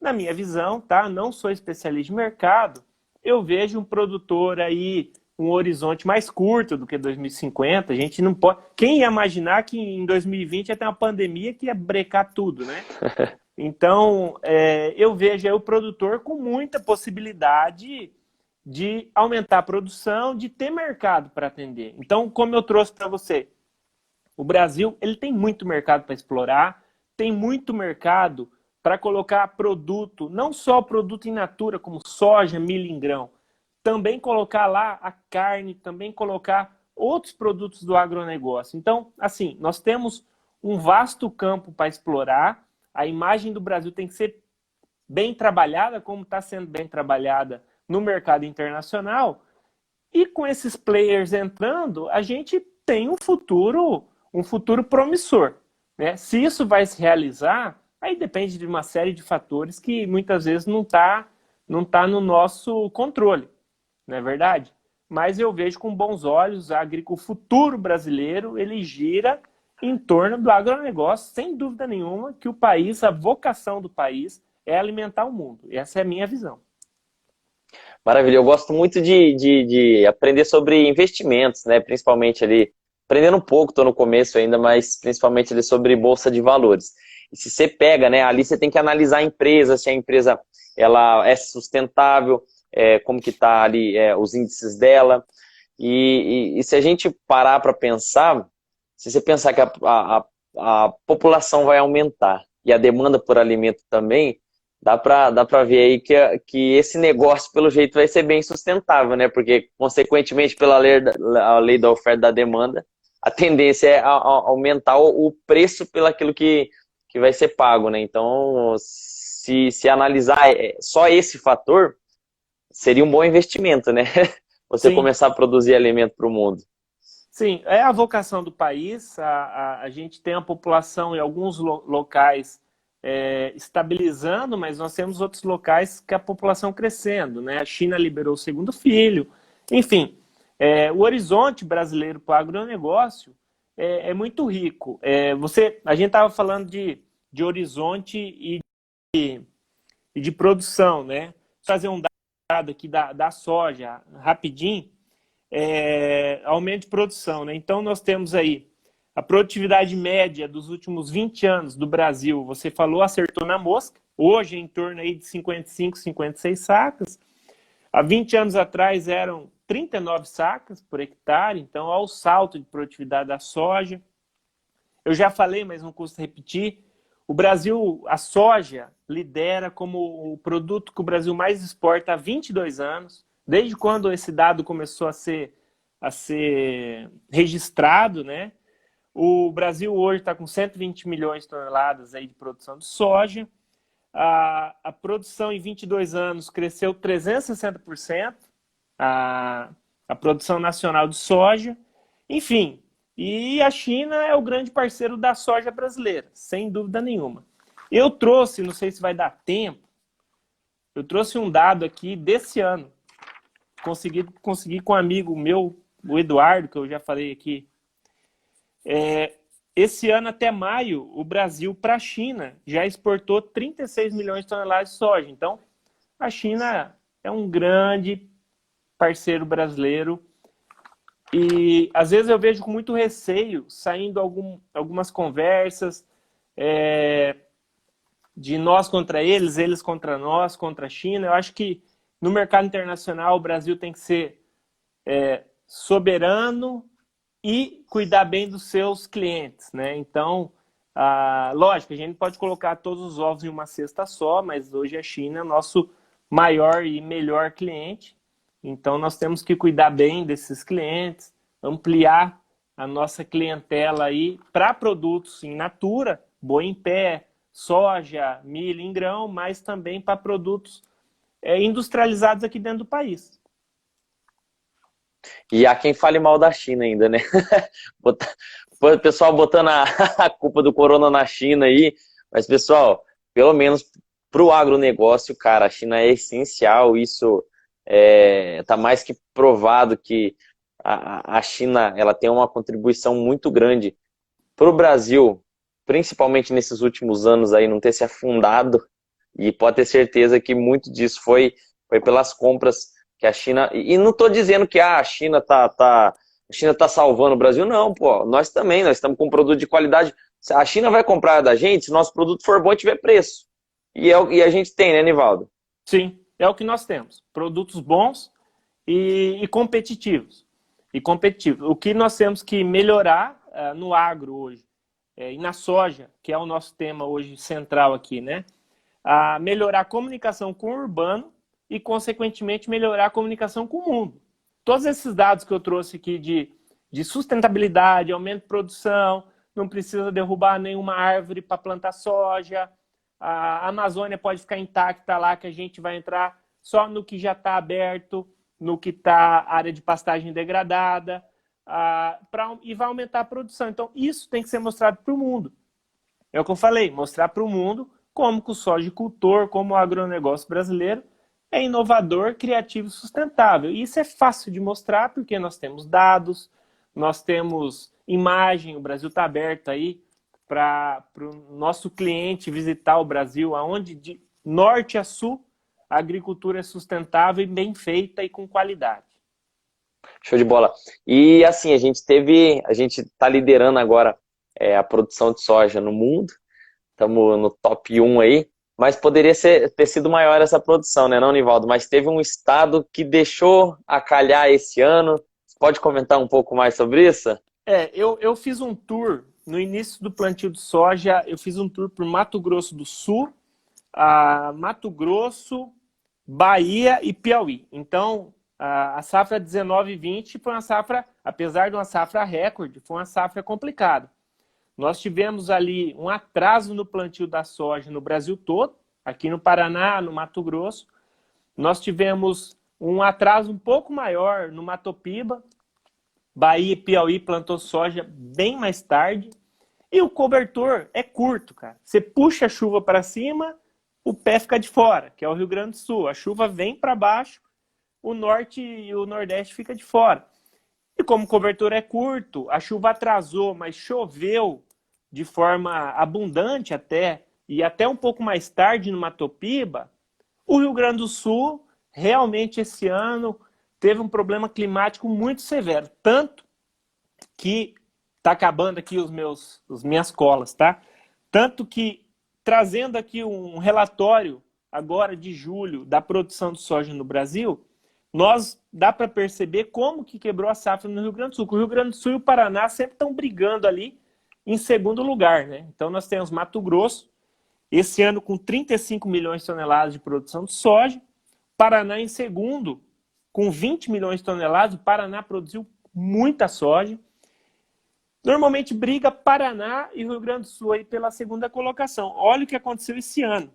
na minha visão, tá? Não sou especialista de mercado, eu vejo um produtor aí, um horizonte mais curto do que 2050. A gente não pode. Quem ia imaginar que em 2020 ia ter uma pandemia que ia brecar tudo, né? Então, eu vejo aí o produtor com muita possibilidade de aumentar a produção, de ter mercado para atender. Então, como eu trouxe para você, o Brasil ele tem muito mercado para explorar, tem muito mercado para colocar produto, não só produto in natura, como soja, milho em grão, também colocar lá a carne, também colocar outros produtos do agronegócio. Então, assim, nós temos um vasto campo para explorar, a imagem do Brasil tem que ser bem trabalhada, como está sendo bem trabalhada no mercado internacional, e com esses players entrando, a gente tem um futuro promissor, né? Se isso vai se realizar, aí depende de uma série de fatores que muitas vezes não tá no nosso controle, não é verdade? Mas eu vejo com bons olhos o futuro brasileiro, ele gira em torno do agronegócio, sem dúvida nenhuma, que o país, a vocação do país é alimentar o mundo. Essa é a minha visão. Maravilha, eu gosto muito de aprender sobre investimentos, né? Principalmente ali, aprendendo um pouco, estou no começo ainda, mas principalmente ali sobre bolsa de valores. E se você pega, né, ali você tem que analisar a empresa, se a empresa ela é sustentável, como que está ali os índices dela. E se a gente parar para pensar, se você pensar que a população vai aumentar e a demanda por alimento também, dá pra ver aí que esse negócio, pelo jeito, vai ser bem sustentável, né? Porque, consequentemente, pela a lei da oferta e da demanda, a tendência é aumentar o preço pelo aquilo que vai ser pago, né? Então, se analisar só esse fator, seria um bom investimento, né? Você Sim, começar a produzir alimento para o mundo. sim, é a vocação do país. A gente tem a população em alguns locais estabilizando, mas nós temos outros locais que a população crescendo, né? A China liberou o segundo filho. Enfim, o horizonte brasileiro para o agronegócio é muito rico. A gente estava falando de horizonte e de produção, né? Fazer um aqui da soja, rapidinho, aumento de produção, né? Então, nós temos aí a produtividade média dos últimos 20 anos do Brasil, você falou, acertou na mosca, hoje é em torno aí de 55, 56 sacas. Há 20 anos atrás eram 39 sacas por hectare, então olha o salto de produtividade da soja. Eu já falei, mas não custa repetir, o Brasil, a soja, lidera como o produto que o Brasil mais exporta há 22 anos, desde quando esse dado começou a ser registrado, né? O Brasil hoje está com 120 milhões de toneladas aí de produção de soja. A produção em 22 anos cresceu 360%, a produção nacional de soja. Enfim, e a China é o grande parceiro da soja brasileira, sem dúvida nenhuma. Eu trouxe, não sei se vai dar tempo, eu trouxe um dado aqui desse ano. Consegui com um amigo meu, o Eduardo, que eu já falei aqui. Esse ano, até maio, o Brasil para a China já exportou 36 milhões de toneladas de soja. Então, a China é um grande parceiro brasileiro. E, às vezes, eu vejo com muito receio, saindo algumas conversas de nós contra eles, eles contra nós, contra a China. Eu acho que, no mercado internacional, o Brasil tem que ser soberano e cuidar bem dos seus clientes, né? Então, lógico, a gente pode colocar todos os ovos em uma cesta só, mas hoje a China é o nosso maior e melhor cliente. Então, nós temos que cuidar bem desses clientes, ampliar a nossa clientela aí para produtos in natura, boi em pé, soja, milho em grão, mas também para produtos industrializados aqui dentro do país. E há quem fale mal da China ainda, né? O pessoal botando a culpa do corona na China aí. Mas, pessoal, pelo menos para o agronegócio, cara, a China é essencial. Isso tá mais que provado que a China ela tem uma contribuição muito grande para o Brasil, principalmente nesses últimos anos aí, não ter se afundado. E pode ter certeza que muito disso foi pelas compras que a China... E não estou dizendo que a China tá salvando o Brasil, não, pô. Nós também, nós estamos com um produto de qualidade. A China vai comprar da gente se nosso produto for bom e tiver preço. E a gente tem, né, Nivaldo? Sim, é o que nós temos. Produtos bons e competitivos. O que nós temos que melhorar no agro hoje, e na soja, que é o nosso tema hoje central aqui, né? Melhorar a comunicação com o urbano e, consequentemente, melhorar a comunicação com o mundo. Todos esses dados que eu trouxe aqui de sustentabilidade, aumento de produção, não precisa derrubar nenhuma árvore para plantar soja, a Amazônia pode ficar intacta lá, que a gente vai entrar só no que já está aberto, no que está área de pastagem degradada, e vai aumentar a produção. Então, isso tem que ser mostrado para o mundo. É o que eu falei, mostrar para o mundo como que o sojicultor, como o agronegócio brasileiro é inovador, criativo e sustentável. E isso é fácil de mostrar porque nós temos dados, nós temos imagem, o Brasil está aberto aí para o nosso cliente visitar o Brasil, aonde de norte a sul a agricultura é sustentável e bem feita e com qualidade. Show de bola. E assim, a gente está liderando agora a produção de soja no mundo, estamos no top 1 aí, mas poderia ter sido maior essa produção, né, não, Nivaldo? Mas teve um estado que deixou a calhar esse ano. Você pode comentar um pouco mais sobre isso? Eu fiz um tour, no início do plantio de soja, eu fiz um tour por Mato Grosso do Sul, Mato Grosso, Bahia e Piauí. Então, a safra 19 e 20 foi uma safra, apesar de uma safra recorde, foi uma safra complicada. Nós tivemos ali um atraso no plantio da soja no Brasil todo, aqui no Paraná, no Mato Grosso. Nós tivemos um atraso um pouco maior no Mato Piba. Bahia e Piauí plantou soja bem mais tarde. E o cobertor é curto, cara. Você puxa a chuva para cima, o pé fica de fora, que é o Rio Grande do Sul. A chuva vem para baixo, o norte e o nordeste fica de fora. E como o cobertor é curto, a chuva atrasou, mas choveu de forma abundante até, e até um pouco mais tarde no Mato Piba, o Rio Grande do Sul realmente esse ano teve um problema climático muito severo, tanto que está acabando aqui as minhas colas, tá? Tanto que, trazendo aqui um relatório agora de julho da produção de soja no Brasil, dá para perceber como que quebrou a safra no Rio Grande do Sul. O Rio Grande do Sul e o Paraná sempre estão brigando ali em segundo lugar, né? Então nós temos Mato Grosso, esse ano com 35 milhões de toneladas de produção de soja, Paraná em segundo, com 20 milhões de toneladas, o Paraná produziu muita soja. Normalmente briga Paraná e Rio Grande do Sul aí pela segunda colocação. Olha o que aconteceu esse ano.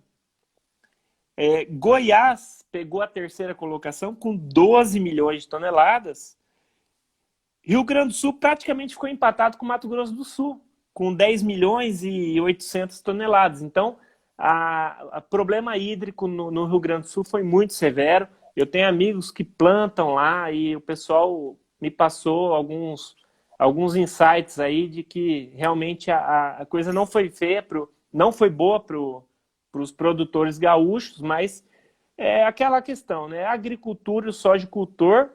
Goiás pegou a terceira colocação com 12 milhões de toneladas. Rio Grande do Sul praticamente ficou empatado com Mato Grosso do Sul, com 10 milhões e 800 toneladas. Então, o problema hídrico no Rio Grande do Sul foi muito severo. Eu tenho amigos que plantam lá e o pessoal me passou alguns insights aí de que realmente a coisa não foi feia, não foi boa para os produtores gaúchos, mas é aquela questão, né? A agricultura e o sojicultor,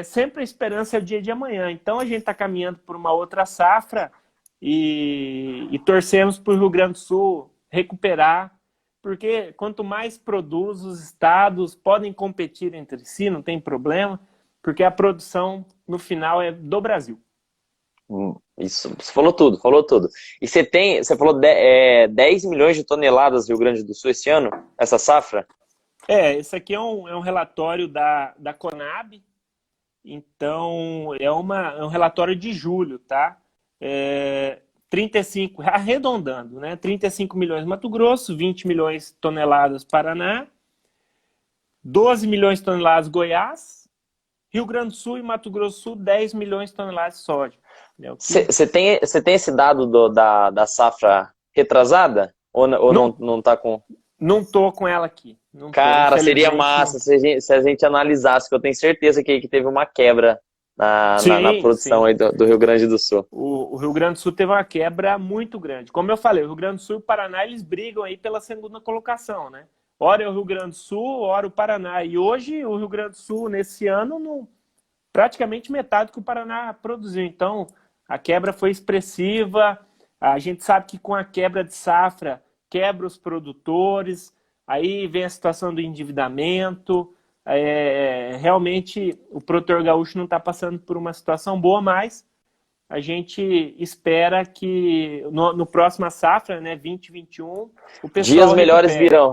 sempre a esperança é o dia de amanhã. Então a gente está caminhando por uma outra safra e torcemos para o Rio Grande do Sul recuperar, porque quanto mais produz, os estados podem competir entre si, não tem problema, porque a produção no final é do Brasil. Isso, você falou tudo, falou tudo. E você falou 10 milhões de toneladas Rio Grande do Sul esse ano, essa safra? Esse aqui é um relatório da Conab, então é um relatório de julho, tá? 35, arredondando, né? 35 milhões Mato Grosso, 20 milhões de toneladas Paraná, 12 milhões de toneladas Goiás, Rio Grande do Sul e Mato Grosso do Sul, 10 milhões de toneladas de soja. Você tem esse dado da safra retrasada? Ou não tá com... Não tô com ela aqui. Cara, seria massa se a gente analisasse, que eu tenho certeza que teve uma quebra na produção aí do Rio Grande do Sul. O Rio Grande do Sul teve uma quebra muito grande. Como eu falei, o Rio Grande do Sul e o Paraná, eles brigam aí pela segunda colocação, né? Ora é o Rio Grande do Sul, ora o Paraná. E hoje o Rio Grande do Sul, nesse ano, praticamente metade que o Paraná produziu. Então, a quebra foi expressiva. A gente sabe que com a quebra de safra, quebra os produtores, aí vem a situação do endividamento. Realmente, o produtor gaúcho não está passando por uma situação boa, mas a gente espera que no próxima safra, né, 2021, o pessoal dias melhores virão.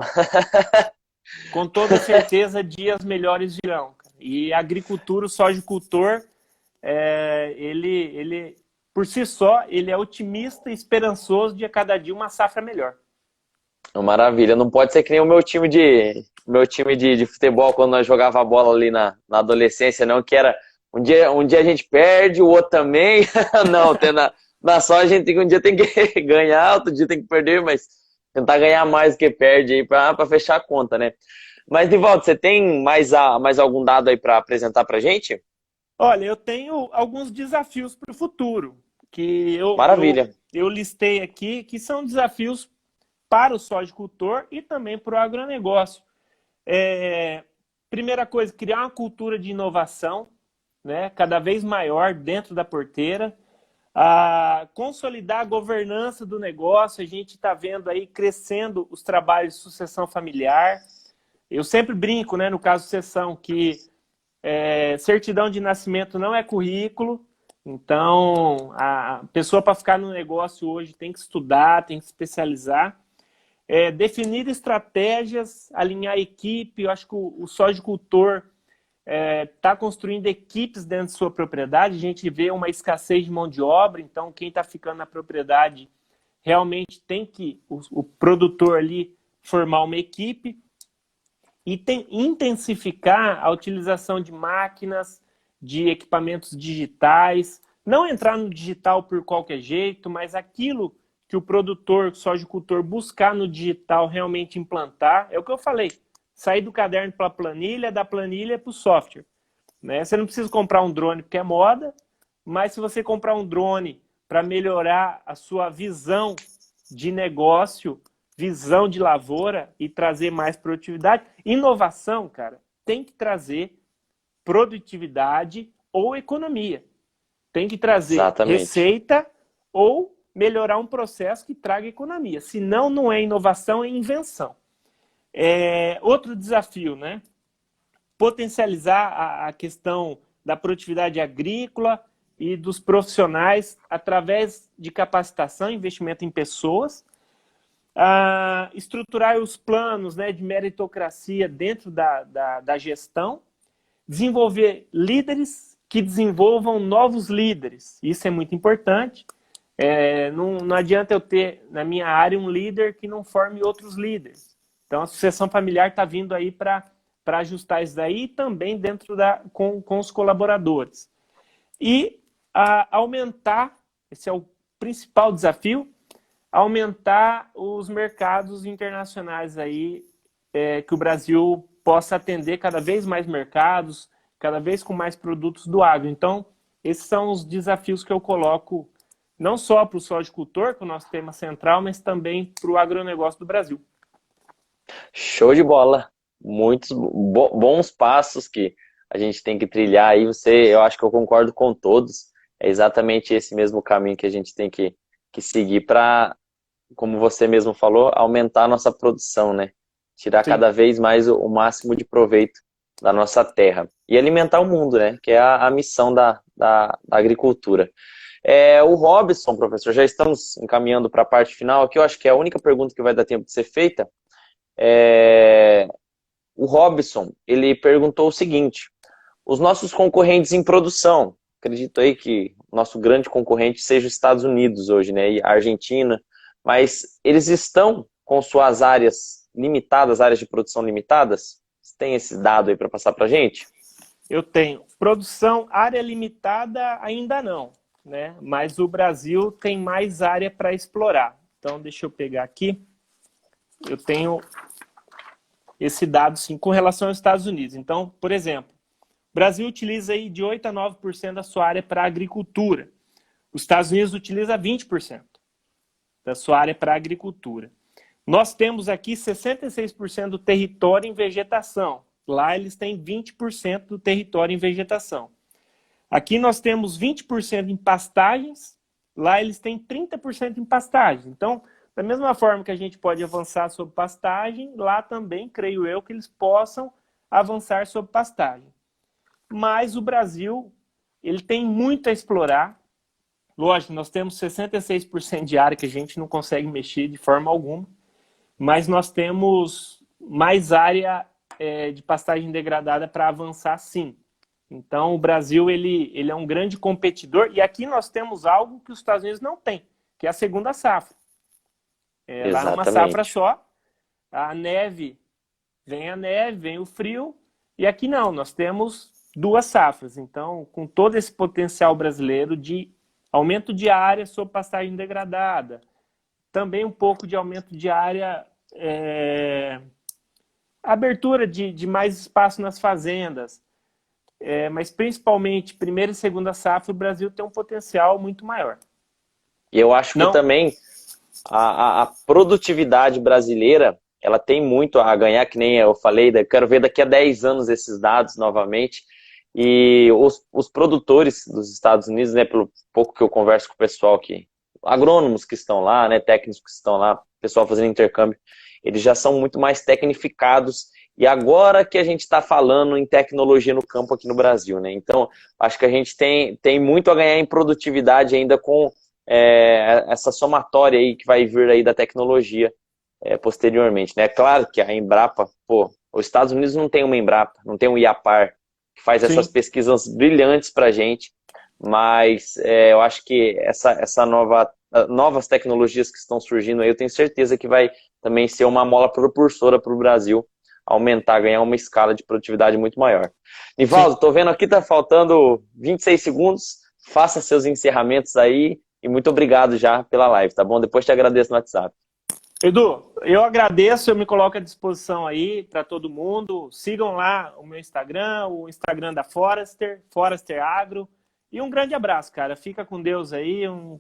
Com toda certeza, dias melhores virão. E a agricultura, o sojicultor, ele por si só, ele é otimista e esperançoso de a cada dia uma safra melhor. Maravilha, não pode ser que nem o meu time de futebol quando nós jogava a bola ali na adolescência, não, que era um dia a gente perde, o outro também. Não, na soja um dia tem que ganhar, outro dia tem que perder, mas tentar ganhar mais do que perde aí para fechar a conta, né? Mas, Nivaldo, você tem mais algum dado aí para apresentar pra gente? Olha, eu tenho alguns desafios para o futuro, que Maravilha. eu listei aqui, que são desafios para o sojicultor e também para o agronegócio. Primeira coisa, criar uma cultura de inovação, né, cada vez maior dentro da porteira, consolidar a governança do negócio. A gente está vendo aí crescendo os trabalhos de sucessão familiar. Eu sempre brinco, né, no caso de sucessão, que certidão de nascimento não é currículo. Então, a pessoa para ficar no negócio hoje tem que estudar, tem que se especializar. Definir estratégias, alinhar a equipe. Eu acho que o sojicultor está construindo equipes dentro de sua propriedade. A gente vê uma escassez de mão de obra, então quem está ficando na propriedade realmente tem que, o produtor ali, formar uma equipe e intensificar a utilização de máquinas, de equipamentos digitais, não entrar no digital por qualquer jeito, mas aquilo que o produtor, o sojicultor, buscar no digital realmente implantar. É o que eu falei, sair do caderno para a planilha, da planilha para o software. Né? Você não precisa comprar um drone porque é moda, mas se você comprar um drone para melhorar a sua visão de negócio, visão de lavoura e trazer mais produtividade. Inovação, cara, tem que trazer produtividade ou economia. Tem que trazer Exatamente. receita ou melhorar um processo que traga economia. Senão, não é inovação, é invenção. Outro desafio, né? Potencializar a questão da produtividade agrícola e dos profissionais através de capacitação, investimento em pessoas, estruturar os planos, né, de meritocracia dentro da gestão, desenvolver líderes que desenvolvam novos líderes. Isso é muito importante. Não adianta eu ter na minha área um líder que não forme outros líderes. Então a sucessão familiar está vindo aí para ajustar isso daí e também dentro com os colaboradores. E aumentar, esse é o principal desafio, aumentar os mercados internacionais aí, que o Brasil possa atender cada vez mais mercados, cada vez com mais produtos do agro. Então, esses são os desafios que eu coloco, não só para o sojicultor, que é o nosso tema central, mas também para o agronegócio do Brasil. Show de bola. Muitos bons passos que a gente tem que trilhar aí. Eu acho que eu concordo com todos. É exatamente esse mesmo caminho que a gente tem que seguir para, como você mesmo falou, aumentar a nossa produção, né? Tirar Sim. cada vez mais o máximo de proveito da nossa terra. E alimentar o mundo, né? Que é a missão da agricultura. O Robson, professor, já estamos encaminhando para a parte final aqui. Eu acho que é a única pergunta que vai dar tempo de ser feita. O Robson, ele perguntou o seguinte: os nossos concorrentes em produção, acredito aí que o nosso grande concorrente seja os Estados Unidos hoje, né, e a Argentina, mas eles estão com suas áreas limitadas, áreas de produção limitadas? Você tem esse dado aí para passar para a gente? Eu tenho. Produção, área limitada, ainda não, né? Mas o Brasil tem mais área para explorar. Então, deixa eu pegar aqui. Eu tenho esse dado, sim, com relação aos Estados Unidos. Então, por exemplo, o Brasil utiliza aí de 8% a 9% da sua área para agricultura. Os Estados Unidos utiliza 20% da sua área para agricultura. Nós temos aqui 66% do território em vegetação. Lá eles têm 20% do território em vegetação. Aqui nós temos 20% em pastagens. Lá eles têm 30% em pastagens. Então, da mesma forma que a gente pode avançar sobre pastagem, lá também, creio eu, que eles possam avançar sobre pastagem. Mas o Brasil, ele tem muito a explorar. Lógico, nós temos 66% de área que a gente não consegue mexer de forma alguma, mas nós temos mais área de pastagem degradada para avançar, sim. Então, o Brasil ele é um grande competidor, e aqui nós temos algo que os Estados Unidos não têm, que é a segunda safra. Lá é uma safra Exatamente. só, a neve, vem o frio, e aqui não, nós temos duas safras. Então, com todo esse potencial brasileiro de aumento de área sob pastagem degradada, também um pouco de aumento de área, abertura de mais espaço nas fazendas, mas principalmente primeira e segunda safra, o Brasil tem um potencial muito maior. E eu acho que Não, também a produtividade brasileira, ela tem muito a ganhar, que nem eu falei, eu quero ver daqui a 10 anos esses dados novamente. E os produtores dos Estados Unidos, né, pelo pouco que eu converso com o pessoal agrônomos que estão lá, né, técnicos que estão lá, pessoal fazendo intercâmbio, eles já são muito mais tecnificados. E agora que a gente está falando em tecnologia no campo aqui no Brasil, né? Então, acho que a gente tem muito a ganhar em produtividade ainda com essa somatória aí que vai vir aí da tecnologia posteriormente, né? Claro que a Embrapa, os Estados Unidos não tem uma Embrapa, não tem um IAPAR, que faz essas sim. pesquisas brilhantes para a gente, mas eu acho que novas tecnologias que estão surgindo aí, eu tenho certeza que vai também ser uma mola propulsora para o Brasil aumentar, ganhar uma escala de produtividade muito maior. Nivaldo, Sim. tô vendo aqui, tá faltando 26 segundos, faça seus encerramentos aí e muito obrigado já pela live, tá bom? Depois te agradeço no WhatsApp. Edu, eu agradeço, eu me coloco à disposição aí para todo mundo. Sigam lá o meu Instagram, o Instagram da Forester, Forester Agro. E um grande abraço, cara. Fica com Deus aí. Um